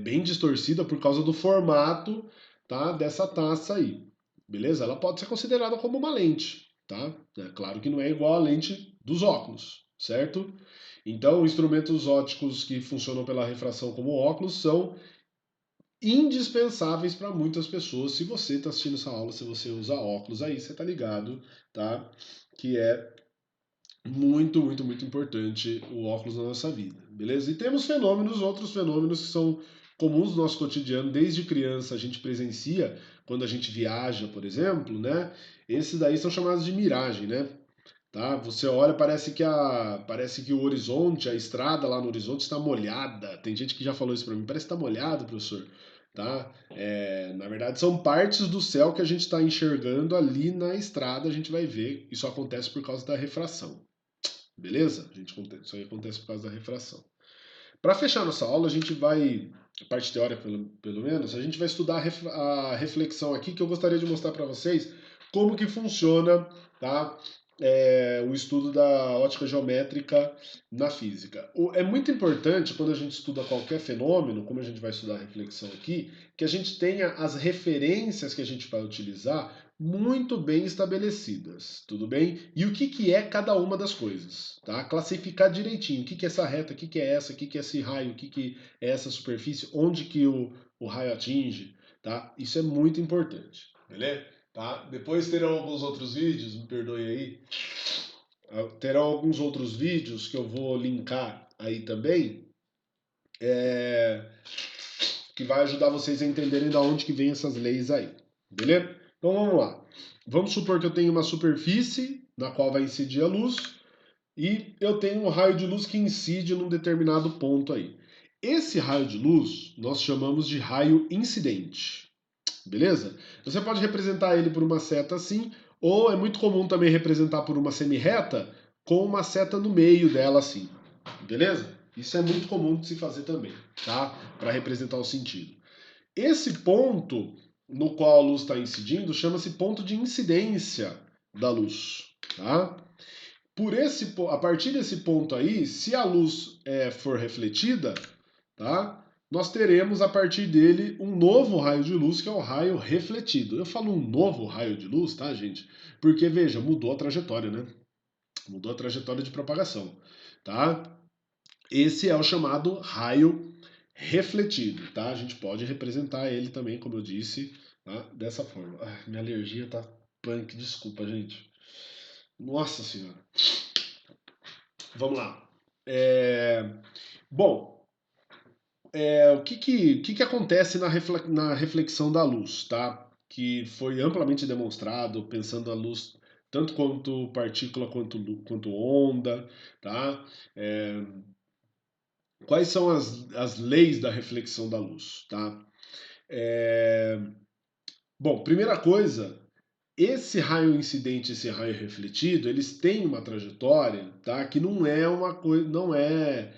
bem distorcida por causa do formato, tá, dessa taça aí. Beleza? Ela pode ser considerada como uma lente, tá? É claro que não é igual a lente dos óculos, certo? Então, instrumentos ópticos que funcionam pela refração como óculos são indispensáveis para muitas pessoas. Se você está assistindo essa aula, se você usa óculos aí, você está ligado, tá? Que é muito, muito, muito importante o óculos na nossa vida, beleza? E temos outros fenômenos que são comuns no nosso cotidiano, desde criança a gente presencia, quando a gente viaja, por exemplo, né? Esses daí são chamados de miragem, né? Tá? Você olha, parece que o horizonte, a estrada lá no horizonte está molhada. Tem gente que já falou isso para mim, parece que está molhado, professor. Tá? Na verdade, são partes do céu que a gente está enxergando ali na estrada, a gente vai ver. Isso acontece por causa da refração. Beleza? Isso aí acontece por causa da refração. Para fechar nossa aula, a gente vai, a parte teórica pelo menos, a gente vai estudar a reflexão aqui que eu gostaria de mostrar para vocês como que funciona, tá? O estudo da ótica geométrica na física. É muito importante quando a gente estuda qualquer fenômeno, como a gente vai estudar a reflexão aqui, que a gente tenha as referências que a gente vai utilizar muito bem estabelecidas, tudo bem? E o que, que é cada uma das coisas, tá? Classificar direitinho, o que, que é essa reta, o que, que é essa, o que, que é esse raio, o que, que é essa superfície, onde que o raio atinge, tá? Isso é muito importante, beleza? Tá? Depois terão alguns outros vídeos, me perdoe aí, terão alguns outros vídeos que eu vou linkar aí também, que vai ajudar vocês a entenderem de onde que vem essas leis aí, beleza? Então vamos lá. Vamos supor que eu tenho uma superfície na qual vai incidir a luz e eu tenho um raio de luz que incide num determinado ponto aí. Esse raio de luz nós chamamos de raio incidente, beleza? Você pode representar ele por uma seta assim, ou é muito comum também representar por uma semirreta com uma seta no meio dela assim, beleza? Isso é muito comum de se fazer também, tá? Para representar o sentido. Esse ponto no qual a luz está incidindo chama-se ponto de incidência da luz, tá? A partir desse ponto aí, se a luz for refletida, tá? Nós teremos a partir dele um novo raio de luz, que é o raio refletido. Eu falo um novo raio de luz, tá, gente? Porque, veja, mudou a trajetória, né? Mudou a trajetória de propagação, tá? Esse é o chamado raio refletido, tá? A gente pode representar ele também, como eu disse, tá? Dessa forma. Minha alergia tá punk, desculpa, gente. Nossa senhora. Vamos lá. Bom, o que acontece na reflexão da luz, tá? Que foi amplamente demonstrado, pensando a luz tanto quanto partícula quanto onda, tá? É, quais são as leis da reflexão da luz, tá? É, bom, primeira coisa, esse raio incidente, esse raio refletido, eles têm uma trajetória, tá? Que não é uma coisa, não é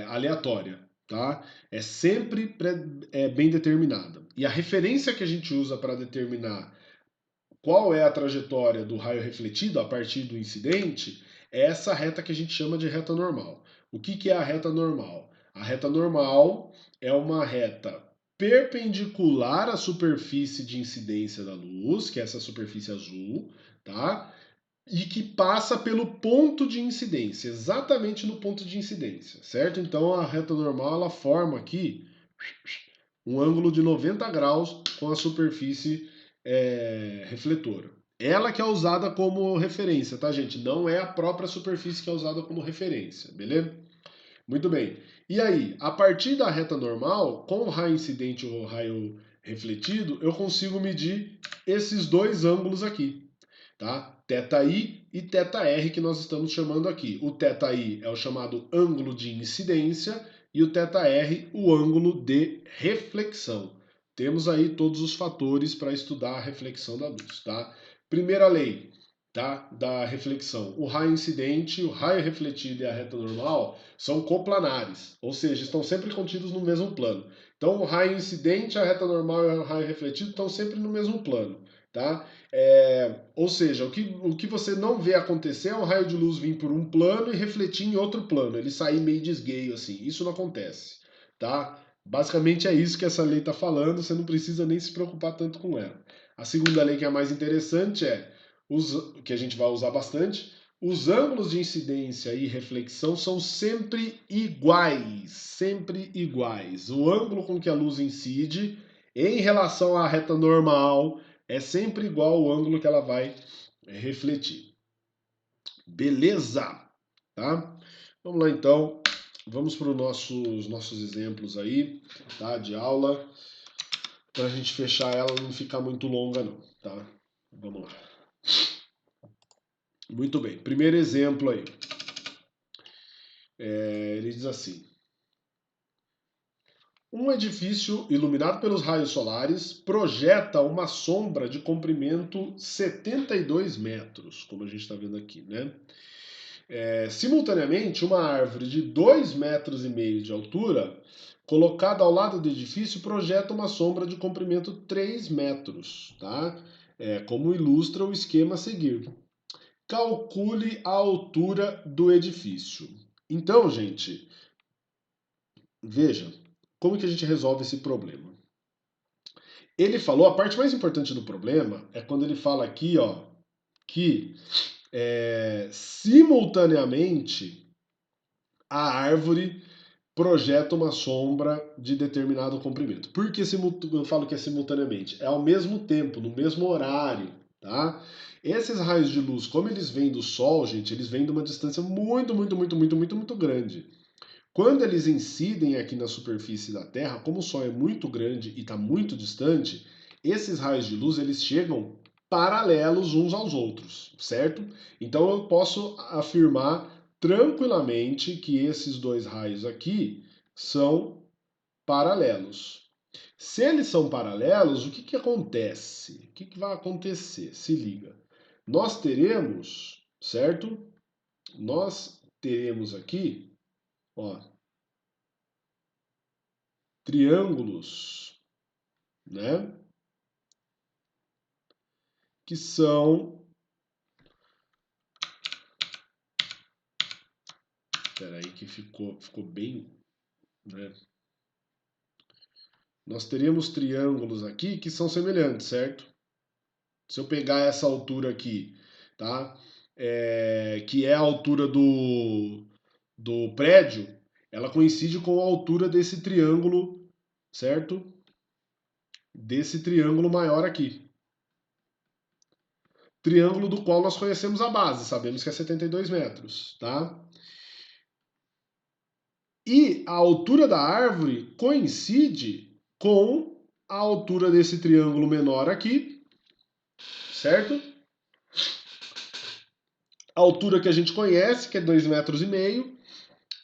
aleatória, tá? É sempre bem determinada. E a referência que a gente usa para determinar qual é a trajetória do raio refletido a partir do incidente é essa reta que a gente chama de reta normal. O que é a reta normal? A reta normal é uma reta perpendicular à superfície de incidência da luz, que é essa superfície azul, tá? E que passa pelo ponto de incidência, exatamente no ponto de incidência, certo? Então a reta normal ela forma aqui um ângulo de 90 graus com a superfície refletora. Ela que é usada como referência, tá, gente? Não é a própria superfície que é usada como referência, beleza? Muito bem. E aí, a partir da reta normal, com o raio incidente ou raio refletido, eu consigo medir esses dois ângulos aqui, tá? Θi e θr que nós estamos chamando aqui. O θi é o chamado ângulo de incidência e o θr o ângulo de reflexão. Temos aí todos os fatores para estudar a reflexão da luz, tá? Primeira lei, tá? Da reflexão. O raio incidente, o raio refletido e a reta normal são coplanares, ou seja, estão sempre contidos no mesmo plano. Então, o raio incidente, a reta normal e o raio refletido estão sempre no mesmo plano, tá? Ou seja, o que você não vê acontecer é um raio de luz vir por um plano e refletir em outro plano, ele sair meio de esgueio assim. Isso não acontece, tá? Basicamente é isso que essa lei está falando, você não precisa nem se preocupar tanto com ela. A segunda lei que é a mais interessante que a gente vai usar bastante, os ângulos de incidência e reflexão são sempre iguais, sempre iguais. O ângulo com que a luz incide em relação à reta normal é sempre igual ao ângulo que ela vai refletir. Beleza? Tá? Vamos lá então. Vamos para os nossos exemplos aí, tá? De aula. Para a gente fechar ela não ficar muito longa não, tá? Vamos lá. Muito bem. Primeiro exemplo aí. Ele diz assim: um edifício iluminado pelos raios solares projeta uma sombra de comprimento 72 metros, como a gente está vendo aqui, né? Simultaneamente, uma árvore de 2,5 metros de altura, colocada ao lado do edifício, projeta uma sombra de comprimento 3 metros, tá? Como ilustra o esquema a seguir. Calcule a altura do edifício. Então, gente, veja como que a gente resolve esse problema. Ele falou, a parte mais importante do problema é quando ele fala aqui, ó, que simultaneamente a árvore projeta uma sombra de determinado comprimento. Por que eu falo que é simultaneamente? É ao mesmo tempo, no mesmo horário, tá? Esses raios de luz, como eles vêm do Sol, gente, eles vêm de uma distância muito grande. Quando eles incidem aqui na superfície da Terra, como o Sol é muito grande e está muito distante, esses raios de luz eles chegam paralelos uns aos outros, certo? Então eu posso afirmar tranquilamente que esses dois raios aqui são paralelos. Se eles são paralelos, o que, que acontece? O que, que vai acontecer? Se liga. Nós teremos, certo? Nós teremos aqui, ó, triângulos, né? Que são. Espera aí que ficou bem, né? Nós teríamos triângulos aqui que são semelhantes, certo? Se eu pegar essa altura aqui, tá? Que é a altura do prédio, ela coincide com a altura desse triângulo, certo? Desse triângulo maior aqui. Triângulo do qual nós conhecemos a base, sabemos que é 72 metros, tá? E a altura da árvore coincide com a altura desse triângulo menor aqui, certo? A altura que a gente conhece, que é 2,5 metros,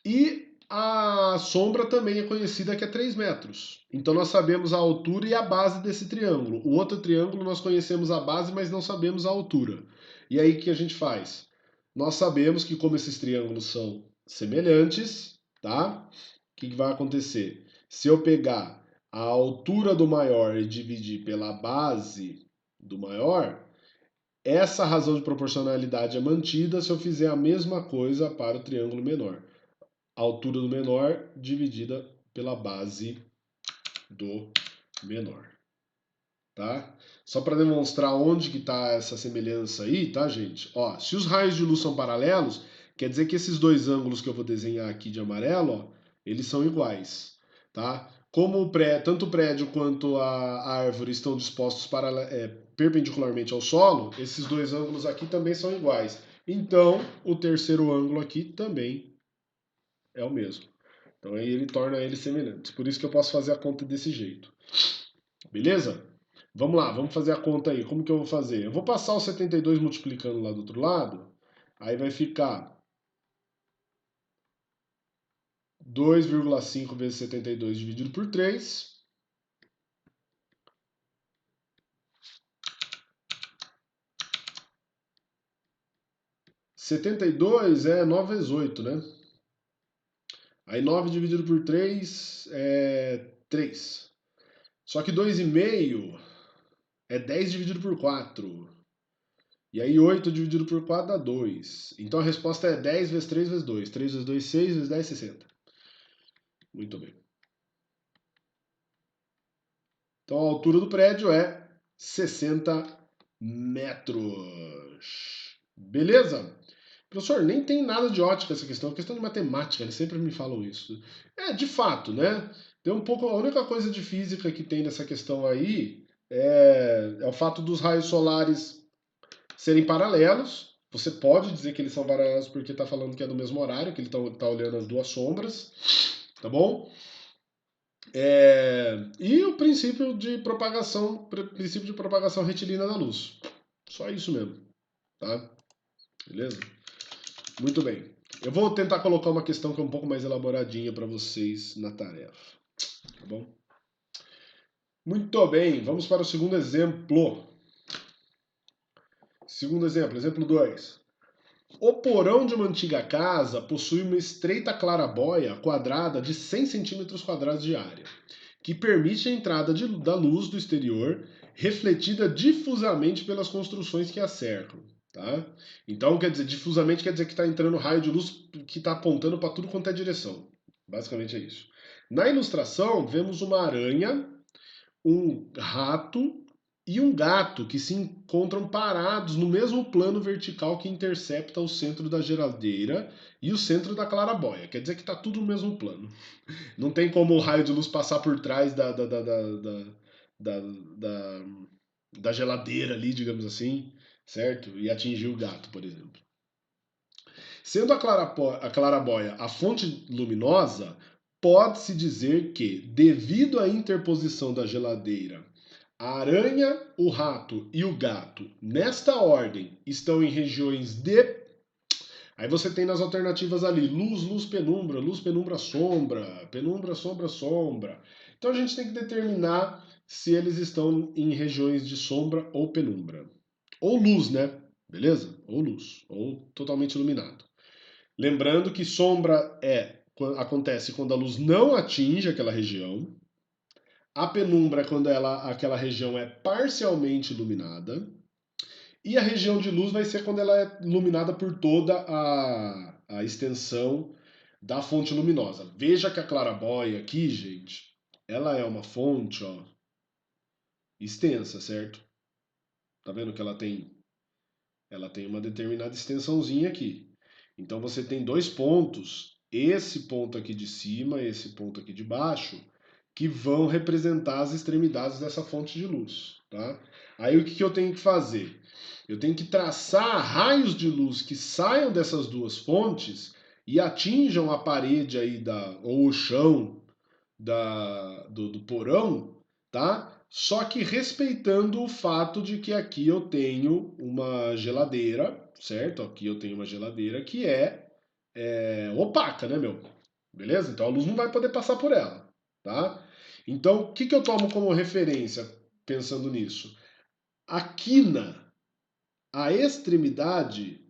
e a sombra também é conhecida, que é 3 metros. Então nós sabemos a altura e a base desse triângulo. O outro triângulo nós conhecemos a base, mas não sabemos a altura. E aí o que a gente faz? Nós sabemos que como esses triângulos são semelhantes, tá? O que vai acontecer? Se eu pegar a altura do maior e dividir pela base do maior, essa razão de proporcionalidade é mantida se eu fizer a mesma coisa para o triângulo menor. A altura do menor dividida pela base do menor. Tá? Só para demonstrar onde que está essa semelhança aí, tá, gente? Ó, se os raios de luz são paralelos, quer dizer que esses dois ângulos que eu vou desenhar aqui de amarelo, ó, eles são iguais, tá? Como tanto o prédio quanto a árvore estão dispostos perpendicularmente ao solo, esses dois ângulos aqui também são iguais. Então, o terceiro ângulo aqui também é o mesmo. Então aí ele torna eles semelhantes. Por isso que eu posso fazer a conta desse jeito. Beleza? Vamos lá, vamos fazer a conta aí. Como que eu vou fazer? Eu vou passar o 72 multiplicando lá do outro lado. Aí vai ficar 2,5 vezes 72 dividido por 3. Setenta e dois é 9 vezes 8, né? Aí 9 dividido por 3 é 3. Só que 2,5 é 10 dividido por 4. E aí 8 dividido por 4 dá 2. Então a resposta é 10 vezes 3 vezes 2. 3 vezes 2, 6 vezes 10, 60. Muito bem. Então a altura do prédio é 60 metros. Beleza? Professor, nem tem nada de ótica essa questão, é questão de matemática, eles sempre me falam isso. De fato, né? Tem um pouco, a única coisa de física que tem nessa questão aí é o fato dos raios solares serem paralelos. Você pode dizer que eles são paralelos porque está falando que é do mesmo horário, que ele está olhando as duas sombras, tá bom? E o princípio de propagação retilínea da luz. Só isso mesmo, tá? Beleza? Muito bem. Eu vou tentar colocar uma questão que é um pouco mais elaboradinha para vocês na tarefa, tá bom? Muito bem, vamos para o segundo exemplo. Segundo exemplo, exemplo 2. O porão de uma antiga casa possui uma estreita clarabóia quadrada de 100 centímetros quadrados de área, que permite a entrada da luz do exterior refletida difusamente pelas construções que a cercam. Tá? Então, quer dizer, difusamente quer dizer que está entrando raio de luz que está apontando para tudo quanto é direção. Basicamente é isso. Na ilustração, vemos uma aranha, um rato e um gato que se encontram parados no mesmo plano vertical que intercepta o centro da geladeira e o centro da clarabóia. Quer dizer que está tudo no mesmo plano. Não tem como o raio de luz passar por trás da, da, da geladeira ali, digamos assim, certo? E atingir o gato, por exemplo. Sendo a clarabóia a fonte luminosa, pode-se dizer que, devido à interposição da geladeira, a aranha, o rato e o gato, nesta ordem, estão em regiões de. Aí você tem nas alternativas ali luz, penumbra, sombra, penumbra, sombra, sombra. Então a gente tem que determinar se eles estão em regiões de sombra ou penumbra. Ou luz, né? Beleza? Ou luz, ou totalmente iluminado. Lembrando que sombra acontece quando a luz não atinge aquela região. A penumbra é quando aquela região é parcialmente iluminada. E a região de luz vai ser quando ela é iluminada por toda a extensão da fonte luminosa. Veja que a clarabóia aqui, gente, ela é uma fonte, ó, extensa, certo? Tá vendo que ela tem uma determinada extensãozinha aqui. Então você tem dois pontos, esse ponto aqui de cima, esse ponto aqui de baixo, que vão representar as extremidades dessa fonte de luz, tá? Aí o que eu tenho que fazer? Eu tenho que traçar raios de luz que saiam dessas duas fontes e atinjam a parede aí ou o chão do porão, tá? Só que respeitando o fato de que aqui eu tenho uma geladeira, certo? Aqui eu tenho uma geladeira que é opaca, né, meu? Beleza? Então a luz não vai poder passar por ela, tá? Então, o que eu tomo como referência pensando nisso? A quina, a extremidade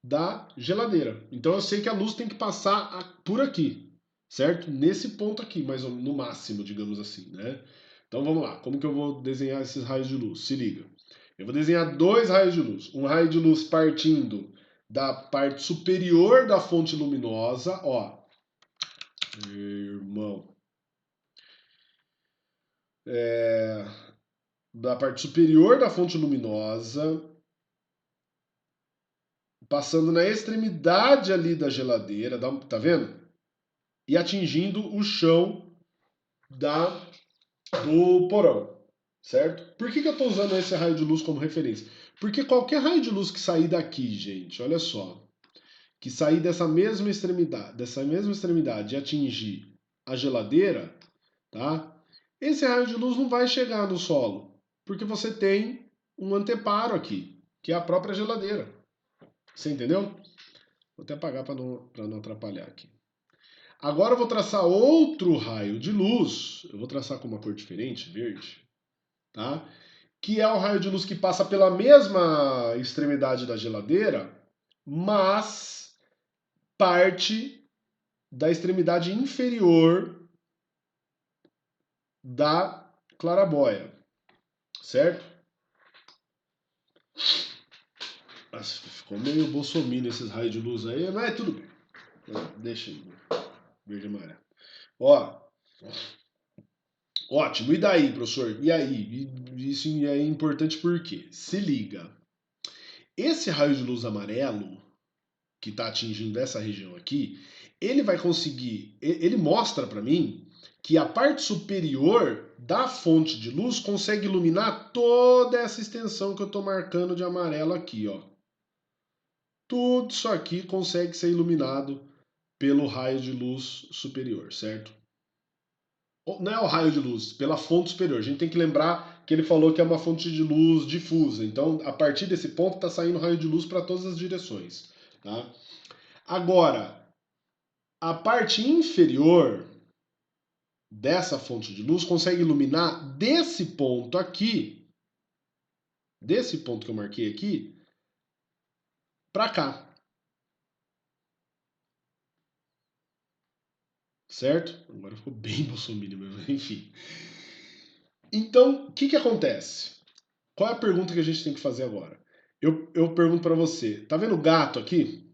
da geladeira. Então eu sei que a luz tem que passar por aqui, certo? Nesse ponto aqui, mais ou menos, no máximo, digamos assim, né? Então vamos lá, como que eu vou desenhar esses raios de luz? Se liga. Eu vou desenhar dois raios de luz. Um raio de luz partindo da parte superior da fonte luminosa, ó. Irmão. Da parte superior da fonte luminosa, passando na extremidade ali da geladeira, tá vendo? E atingindo o chão do porão, certo? Por que eu estou usando esse raio de luz como referência? Porque qualquer raio de luz que sair daqui, gente, olha só, que sair dessa mesma extremidade e atingir a geladeira, tá? Esse raio de luz não vai chegar no solo, porque você tem um anteparo aqui, que é a própria geladeira. Você entendeu? Vou até apagar para não atrapalhar aqui. Agora eu vou traçar outro raio de luz. Eu vou traçar com uma cor diferente, verde, tá? Que é o raio de luz que passa pela mesma extremidade da geladeira, mas parte da extremidade inferior da clarabóia, certo? Nossa, ficou meio bolsominion esses raios de luz aí, mas tudo bem. Deixa aí, verde e amarelo. Ó, ótimo. E daí, professor? E aí? Isso é importante porque, se liga, esse raio de luz amarelo que está atingindo essa região aqui, ele vai conseguir, ele mostra para mim que a parte superior da fonte de luz consegue iluminar toda essa extensão que eu estou marcando de amarelo aqui, ó. Tudo isso aqui consegue ser iluminado pelo raio de luz superior, certo? Não é o raio de luz, pela fonte superior. A gente tem que lembrar que ele falou que é uma fonte de luz difusa. Então, a partir desse ponto, está saindo raio de luz para todas as direções. Tá? Agora, a parte inferior dessa fonte de luz consegue iluminar desse ponto que eu marquei aqui, para cá. Certo? Agora ficou bem bolsominion mesmo, enfim. Então, o que acontece? Qual é a pergunta que a gente tem que fazer agora? Eu pergunto para você, tá vendo o gato aqui?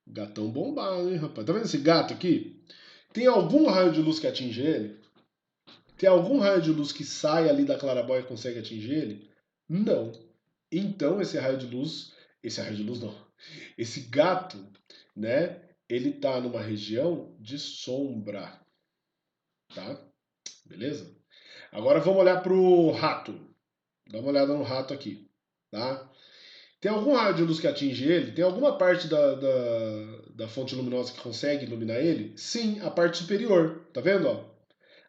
Gatão bombado, hein, rapaz? Tá vendo esse gato aqui? Tem algum raio de luz que atinge ele? Tem algum raio de luz que sai ali da claraboia e consegue atingir ele? Não. Então esse raio de luz não, esse gato, né, ele tá numa região de sombra, tá? Beleza? Agora vamos olhar pro rato. Dá uma olhada no rato aqui, tá? Tem algum raio de luz que atinge ele? Tem alguma parte da fonte luminosa que consegue iluminar ele? Sim, a parte superior. Tá vendo? Ó?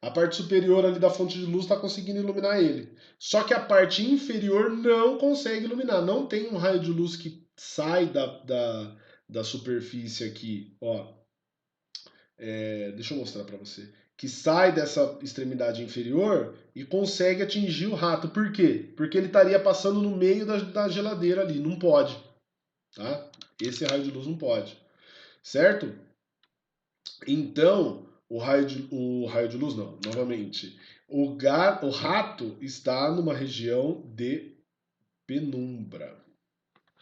A parte superior ali da fonte de luz está conseguindo iluminar ele. Só que a parte inferior não consegue iluminar. Não tem um raio de luz que sai da superfície aqui. Ó, deixa eu mostrar para você. Que sai dessa extremidade inferior e consegue atingir o rato. Por quê? Porque ele estaria passando no meio da geladeira ali. Não pode. Tá? Esse raio de luz não pode. Certo? Então, o raio de luz não, novamente. O rato está numa região de penumbra.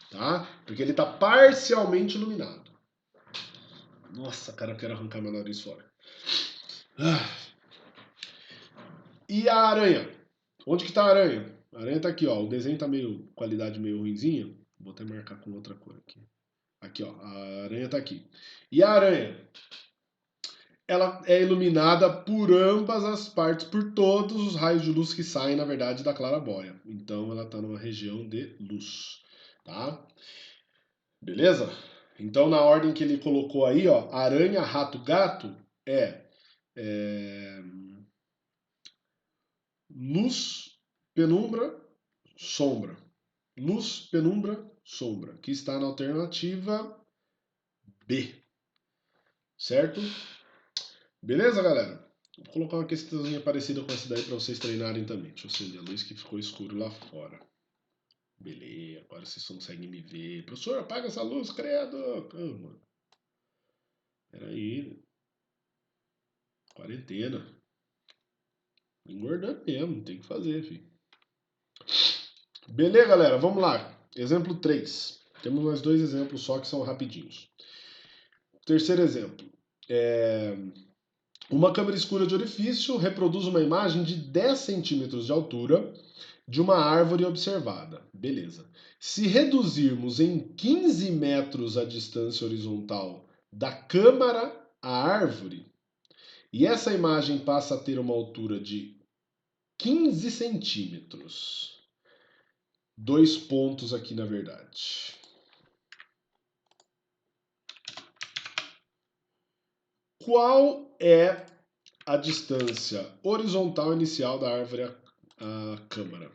Tá? Porque ele está parcialmente iluminado. Nossa, cara, eu quero arrancar meu nariz fora. E a aranha? Onde que tá a aranha? A aranha tá aqui, ó. O desenho tá meio, qualidade meio ruinzinha. Vou até marcar com outra cor aqui. Aqui, ó. A aranha tá aqui. E a aranha? Ela é iluminada por ambas as partes, por todos os raios de luz que saem, na verdade, da claraboia. Então ela está numa região de luz, tá? Beleza? Então na ordem que ele colocou aí, ó, aranha, rato, gato é luz, penumbra, sombra. Luz, penumbra, sombra, que está na alternativa B. Certo? Beleza, galera? Vou colocar uma questãozinha parecida com essa daí para vocês treinarem também. Deixa eu acender a luz que ficou escuro lá fora. Beleza, agora vocês conseguem me ver. Professor, apaga essa luz, credo! Calma. Peraí. Quarentena. Engordando mesmo, tem que fazer, filho. Beleza, galera, vamos lá. Exemplo 3. Temos mais 2 exemplos só que são rapidinhos. Terceiro exemplo. Uma câmera escura de orifício reproduz uma imagem de 10 centímetros de altura de uma árvore observada. Beleza. Se reduzirmos em 15 metros a distância horizontal da câmara à árvore, e essa imagem passa a ter uma altura de 15 centímetros. 2 pontos aqui, na verdade. Qual é a distância horizontal inicial da árvore à câmara?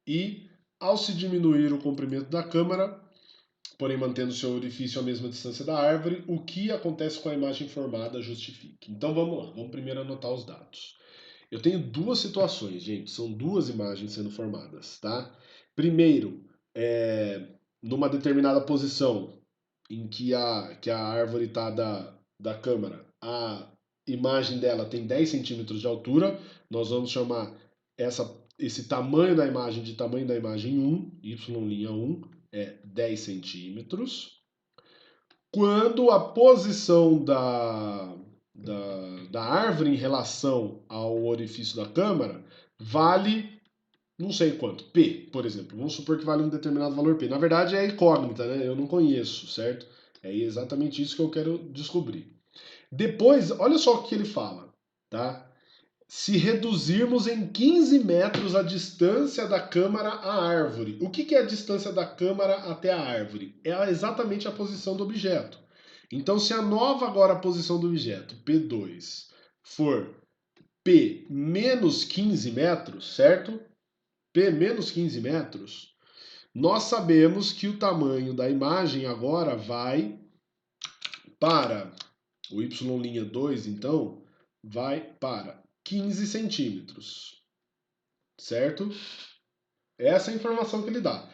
E, ao se diminuir o comprimento da câmara, porém mantendo seu orifício à mesma distância da árvore, o que acontece com a imagem formada justifique. Então vamos lá, vamos primeiro anotar os dados. Eu tenho duas situações, gente, são duas imagens sendo formadas, tá? Primeiro, numa determinada posição em que a árvore está da câmara, a imagem dela tem 10 centímetros de altura, nós vamos chamar esse tamanho da imagem de tamanho da imagem 1, y'1, é 10 centímetros. Quando a posição da árvore em relação ao orifício da câmara vale não sei quanto, P, por exemplo. Vamos supor que vale um determinado valor P. Na verdade é incógnita, né? Eu não conheço, certo? É exatamente isso que eu quero descobrir. Depois, olha só o que ele fala, tá? Se reduzirmos em 15 metros a distância da câmara à árvore. O que é a distância da câmara até a árvore? É exatamente a posição do objeto. Então, se a nova agora posição do objeto, P2, for P menos 15 metros, certo? P menos 15 metros, nós sabemos que o tamanho da imagem agora vai para o y'2, então, vai para 15 centímetros, certo? Essa é a informação que ele dá.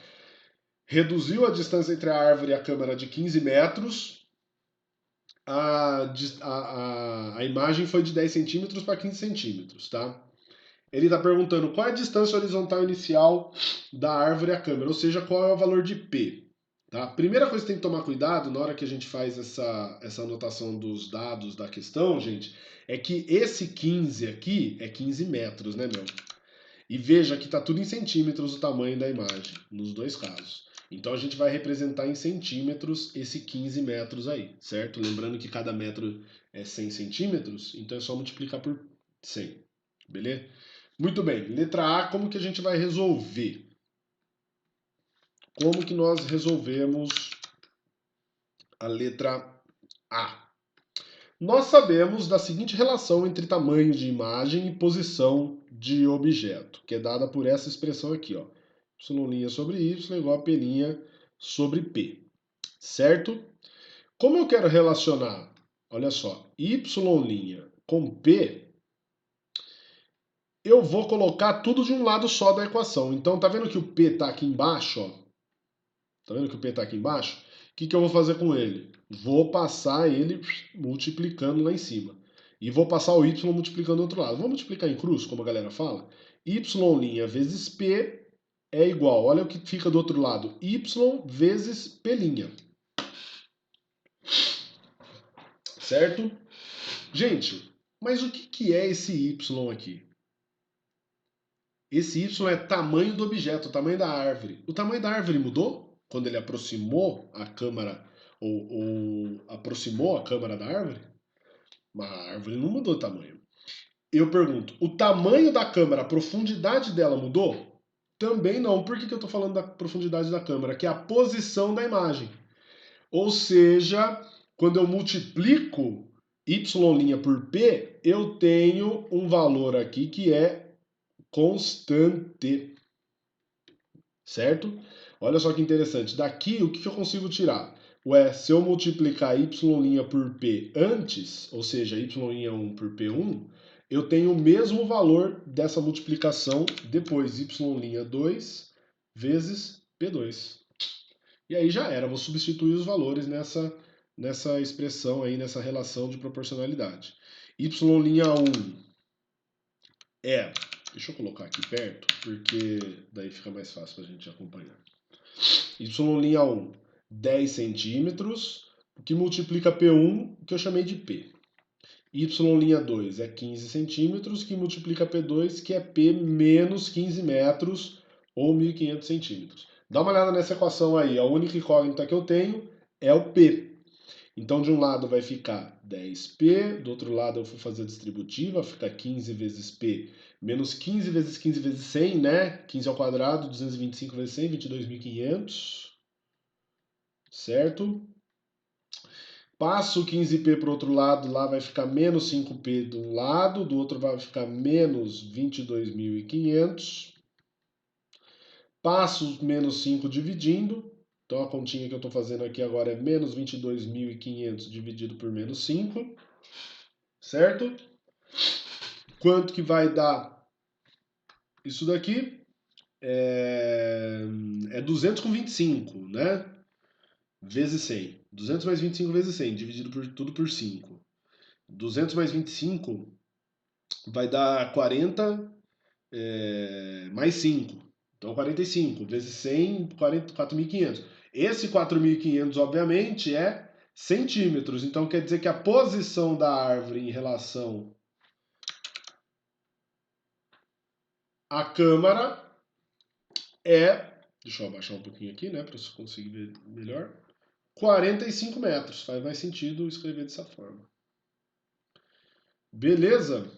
Reduziu a distância entre a árvore e a câmara de 15 metros, a imagem foi de 10 centímetros para 15 centímetros, tá? Ele está perguntando qual é a distância horizontal inicial da árvore à câmera, ou seja, qual é o valor de P. Tá? Primeira coisa que tem que tomar cuidado na hora que a gente faz essa anotação dos dados da questão, gente, é que esse 15 aqui é 15 metros, né, meu? E veja que está tudo em centímetros o tamanho da imagem, nos dois casos. Então a gente vai representar em centímetros esse 15 metros aí, certo? Lembrando que cada metro é 100 centímetros, então é só multiplicar por 100, beleza? Muito bem, letra A, como que a gente vai resolver? Como que nós resolvemos a letra A? Nós sabemos da seguinte relação entre tamanho de imagem e posição de objeto, que é dada por essa expressão aqui, ó. Y' sobre Y igual a P' sobre P, certo? Como eu quero relacionar, olha só, Y' com P, eu vou colocar tudo de um lado só da equação. Então, tá vendo que o P tá aqui embaixo, ó? Tá vendo que o P tá aqui embaixo? O que eu vou fazer com ele? Vou passar ele multiplicando lá em cima. E vou passar o Y multiplicando do outro lado. Vamos multiplicar em cruz, como a galera fala? Y' vezes P é igual, olha o que fica do outro lado, Y vezes P'. Certo? Gente, mas o que é esse Y aqui? Esse Y é tamanho do objeto, tamanho da árvore. O tamanho da árvore mudou quando ele aproximou a câmara ou aproximou a câmara da árvore? Mas a árvore não mudou de tamanho. Eu pergunto, o tamanho da câmara, a profundidade dela mudou? Também não. Por que eu estou falando da profundidade da câmera? Que é a posição da imagem. Ou seja, quando eu multiplico y' por p, eu tenho um valor aqui que é constante. Certo? Olha só que interessante. Daqui, o que eu consigo tirar? Ué, se eu multiplicar y' por p antes, ou seja, y'1 por p1, eu tenho o mesmo valor dessa multiplicação depois, y'2 vezes p2. E aí já era, vou substituir os valores nessa expressão aí, nessa relação de proporcionalidade. Y'1 é, deixa eu colocar aqui perto, porque daí fica mais fácil para a gente acompanhar. Y'1, 10 centímetros, que multiplica P1, que eu chamei de P. Y'2 é 15 centímetros, que multiplica P2, que é P menos 15 metros, ou 1.500 centímetros. Dá uma olhada nessa equação aí, a única incógnita que eu tenho é o P. Então, de um lado vai ficar 10P, do outro lado eu vou fazer a distributiva, fica 15 vezes P, menos 15 vezes 15 vezes 100, né? 15 ao quadrado, 225 vezes 100, 22.500, certo? Passo o 15P para o outro lado, lá vai ficar menos 5P de um lado, do outro vai ficar menos 22.500. Passo menos 5 dividindo, então a continha que eu estou fazendo aqui agora é menos 22.500 dividido por menos 5, certo? Quanto que vai dar isso daqui? É 200 com 25, né? Vezes 100. 200 mais 25 vezes 100, dividido por tudo por 5. 200 mais 25 vai dar 40 mais 5. Então 45 vezes 100, 4.500. Esse 4.500, obviamente, é centímetros. Então quer dizer que a posição da árvore em relação à câmara é, deixa eu abaixar um pouquinho aqui, né, para você conseguir ver melhor, 45 metros. Faz mais sentido escrever dessa forma. Beleza?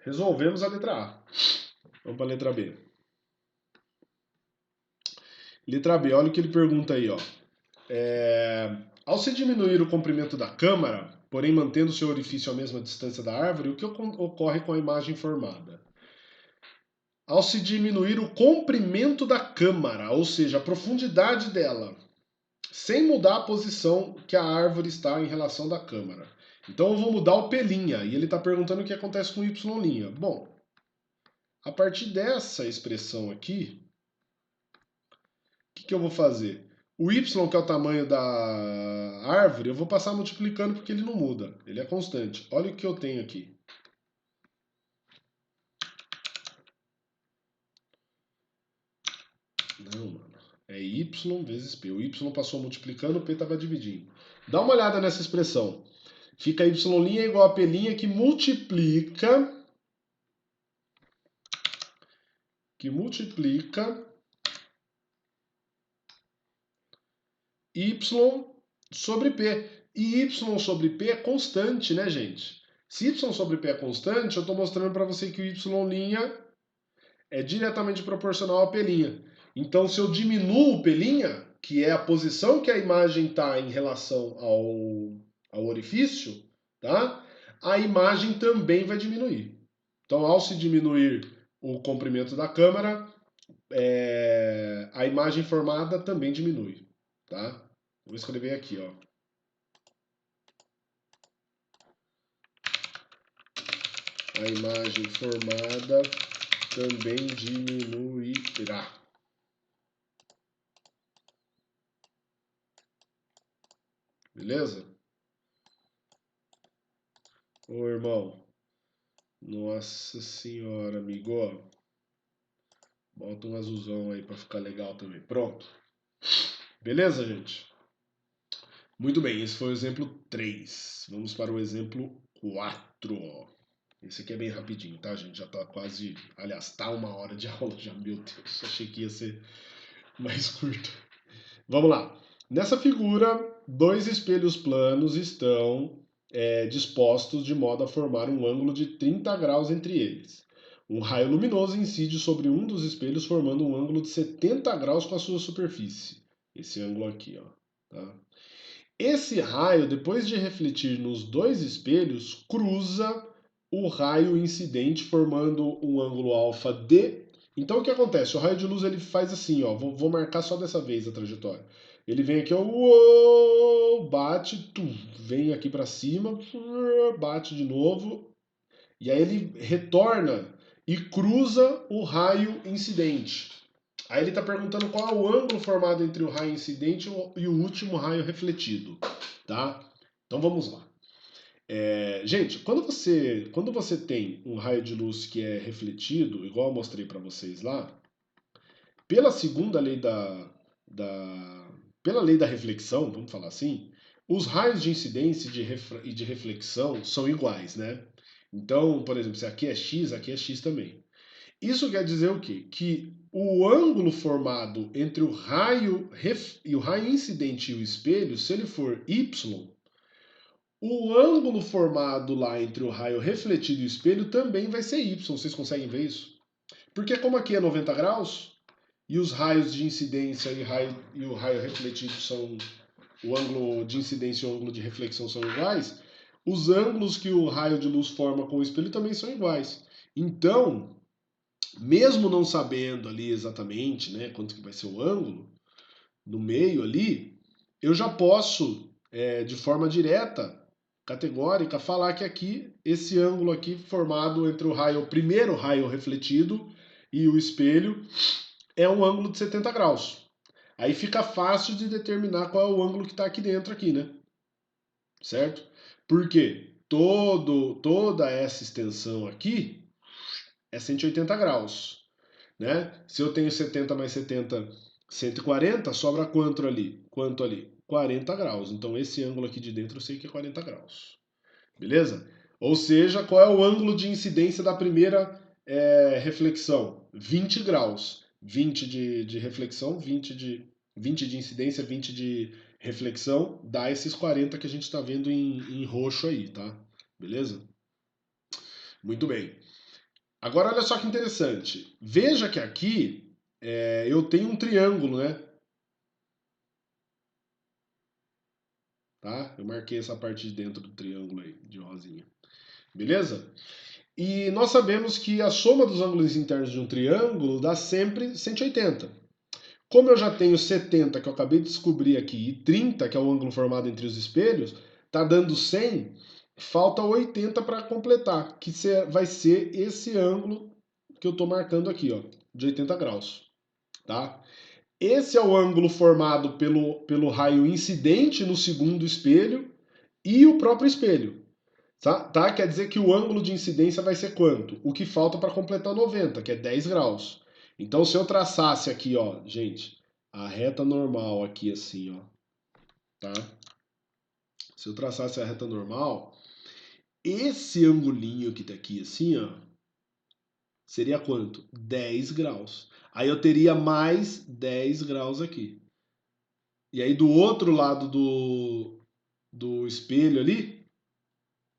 Resolvemos a letra A. Vamos para a letra B. Letra B, olha o que ele pergunta aí, ó. Ao se diminuir o comprimento da câmara, porém mantendo seu orifício à mesma distância da árvore, o que ocorre com a imagem formada? Ao se diminuir o comprimento da câmara, ou seja, a profundidade dela, sem mudar a posição que a árvore está em relação da câmara. Então eu vou mudar o P', e ele está perguntando o que acontece com Y'. Bom, a partir dessa expressão aqui, o que eu vou fazer? O Y, que é o tamanho da árvore, eu vou passar multiplicando porque ele não muda, ele é constante. Olha o que eu tenho aqui. Não, mano. É y vezes p. O y passou multiplicando, o p estava dividindo. Dá uma olhada nessa expressão. Fica y' igual a p' que multiplica y sobre p. E y sobre p é constante, né, gente? Se y sobre p é constante, eu estou mostrando para você que o y' é diretamente proporcional a p'. Então, se eu diminuo o p', que é a posição que a imagem está em relação ao orifício, tá? A imagem também vai diminuir. Então, ao se diminuir o comprimento da câmera, a imagem formada também diminui, tá? Vou escrever aqui, ó. A imagem formada também diminuirá. Beleza? Ô, irmão. Nossa senhora, amigo. Bota um azulzão aí pra ficar legal também. Pronto. Beleza, gente? Muito bem, esse foi o exemplo 3. Vamos para o exemplo 4. Esse aqui é bem rapidinho, tá, gente? Já tá quase... Aliás, tá 1 hora de aula já. Meu Deus, achei que ia ser mais curto. Vamos lá. Nessa figura, 2 espelhos planos estão dispostos de modo a formar um ângulo de 30 graus entre eles. Um raio luminoso incide sobre um dos espelhos, formando um ângulo de 70 graus com a sua superfície. Esse ângulo aqui, ó. Tá? Esse raio, depois de refletir nos 2 espelhos, cruza o raio incidente, formando um ângulo alfa D. Então o que acontece? O raio de luz ele faz assim, ó. Vou marcar só dessa vez a trajetória. Ele vem aqui, ó, uou, bate, vem aqui para cima, bate de novo, e aí ele retorna e cruza o raio incidente. Aí ele está perguntando qual é o ângulo formado entre o raio incidente e o último raio refletido, tá? Então vamos lá. Gente, quando você tem um raio de luz que é refletido, igual eu mostrei para vocês lá, pela segunda lei pela lei da reflexão, vamos falar assim, os raios de incidência e de reflexão são iguais, né? Então, por exemplo, se aqui é x também. Isso quer dizer o quê? Que o ângulo formado entre o raio incidente e o espelho, se ele for y, o ângulo formado lá entre o raio refletido e o espelho também vai ser y. Vocês conseguem ver isso? Porque como aqui é 90 graus, e os raios de incidência e o raio refletido são... O ângulo de incidência e o ângulo de reflexão são iguais, os ângulos que o raio de luz forma com o espelho também são iguais. Então, mesmo não sabendo ali exatamente, né, quanto que vai ser o ângulo no meio ali, eu já posso, de forma direta, categórica, falar que aqui, esse ângulo aqui formado entre o primeiro raio refletido e o espelho é um ângulo de 70 graus. Aí fica fácil de determinar qual é o ângulo que está aqui dentro, aqui, né? Certo? Porque toda essa extensão aqui é 180 graus. Né? Se eu tenho 70 mais 70, 140, sobra quanto ali? 40 graus. Então esse ângulo aqui de dentro eu sei que é 40 graus. Beleza? Ou seja, qual é o ângulo de incidência da primeira reflexão? 20 graus. 20 de reflexão, 20 de incidência, 20 de reflexão, dá esses 40 que a gente está vendo em roxo aí, tá? Beleza? Muito bem. Agora olha só que interessante. Veja que aqui eu tenho um triângulo, né? Tá? Eu marquei essa parte de dentro do triângulo aí, de rosinha. Beleza? E nós sabemos que a soma dos ângulos internos de um triângulo dá sempre 180. Como eu já tenho 70, que eu acabei de descobrir aqui, e 30, que é o ângulo formado entre os espelhos, tá dando 100, falta 80 para completar, que vai ser esse ângulo que eu estou marcando aqui, ó, de 80 graus. Tá? Esse é o ângulo formado pelo raio incidente no segundo espelho e o próprio espelho. Tá? Quer dizer que o ângulo de incidência vai ser quanto? O que falta para completar 90, que é 10 graus. Então, se eu traçasse aqui, ó, gente, a reta normal aqui assim, ó, tá? Se eu traçasse a reta normal, esse angulinho que tá aqui assim, ó, seria quanto? 10 graus. Aí eu teria mais 10 graus aqui. E aí do outro lado do espelho ali,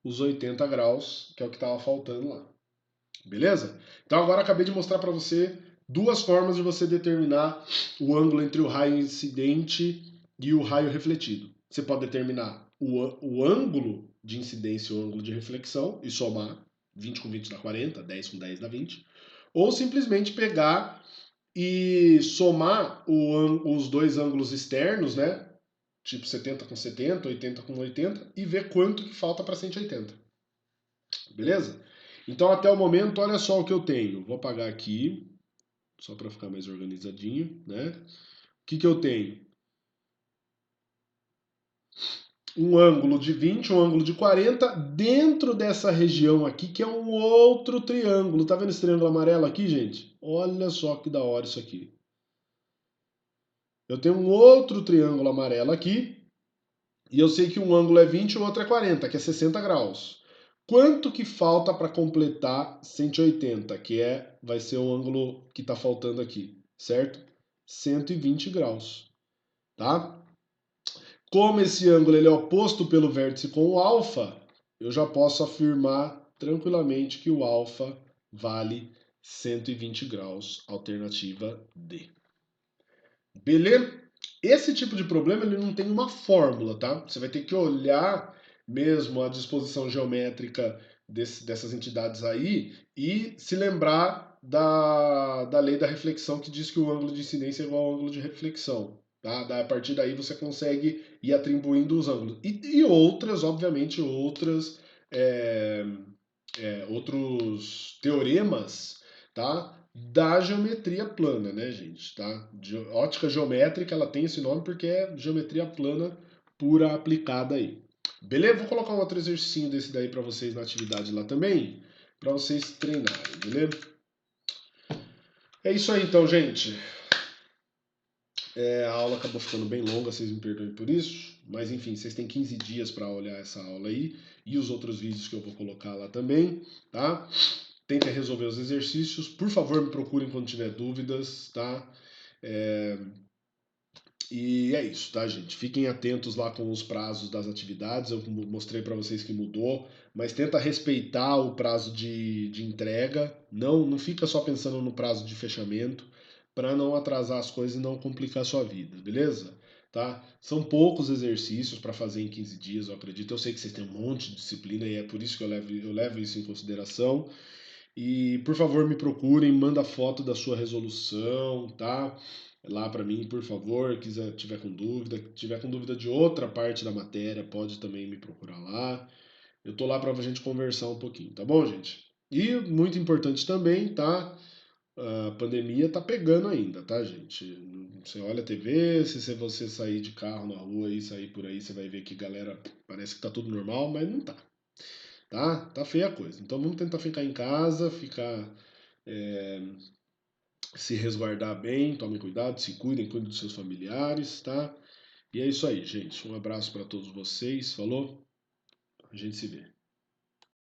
os 80 graus, que é o que estava faltando lá. Beleza? Então agora acabei de mostrar para você duas formas de você determinar o ângulo entre o raio incidente e o raio refletido. Você pode determinar o ângulo de incidência e o ângulo de reflexão e somar 20 com 20 dá 40, 10 com 10 dá 20. Ou simplesmente pegar e somar os dois ângulos externos, né? Tipo 70 com 70, 80 com 80 e ver quanto que falta para 180. Beleza? Então até o momento, olha só o que eu tenho. Vou apagar aqui, só para ficar mais organizadinho, né? O que eu tenho? Um ângulo de 20, um ângulo de 40, dentro dessa região aqui, que é um outro triângulo. Tá vendo esse triângulo amarelo aqui, gente? Olha só que da hora isso aqui. Eu tenho um outro triângulo amarelo aqui, e eu sei que um ângulo é 20 e o outro é 40, que é 60 graus. Quanto que falta para completar 180, que vai ser o ângulo que está faltando aqui, certo? 120 graus, tá? Como esse ângulo ele é oposto pelo vértice com o alfa, eu já posso afirmar tranquilamente que o alfa vale 120 graus, alternativa D. Beleza? Esse tipo de problema ele não tem uma fórmula, tá? Você vai ter que olhar mesmo a disposição geométrica dessas entidades aí e se lembrar da lei da reflexão que diz que o ângulo de incidência é igual ao ângulo de reflexão. Tá? A partir daí você consegue ir atribuindo os ângulos. E outras, obviamente, é, outros teoremas, tá? Da geometria plana, né, gente? Tá? Ótica geométrica, ela tem esse nome porque é geometria plana pura aplicada aí. Beleza? Vou colocar um outro exercício desse daí para vocês na atividade lá também, para vocês treinarem, beleza? É isso aí então, gente. A aula acabou ficando bem longa, vocês me perdoem por isso, mas enfim, vocês têm 15 dias para olhar essa aula aí e os outros vídeos que eu vou colocar lá também, tá? Tentem resolver os exercícios. Por favor, me procurem quando tiver dúvidas, tá? É... E é isso, tá, gente? Fiquem atentos lá com os prazos das atividades. Eu mostrei para vocês que mudou, mas tenta respeitar o prazo de entrega. Não fica só pensando no prazo de fechamento para não atrasar as coisas e não complicar a sua vida, beleza? Tá? São poucos exercícios para fazer em 15 dias, eu acredito. Eu sei que vocês têm um monte de disciplina e é por isso que eu levo isso em consideração. E por favor me procurem, manda foto da sua resolução, tá? Lá para mim, por favor, quiser tiver com dúvida de outra parte da matéria, pode também me procurar lá. Eu tô lá pra gente conversar um pouquinho, tá bom, gente? E muito importante também, tá? A pandemia tá pegando ainda, tá, gente? Você olha a TV, se você sair de carro na rua e sair por aí, você vai ver que galera parece que tá tudo normal, mas não tá. Tá? Tá feia a coisa. Então vamos tentar ficar em casa, é, se resguardar bem, tomem cuidado, se cuidem dos seus familiares, tá? E é isso aí, gente. Um abraço para todos vocês. Falou? A gente se vê.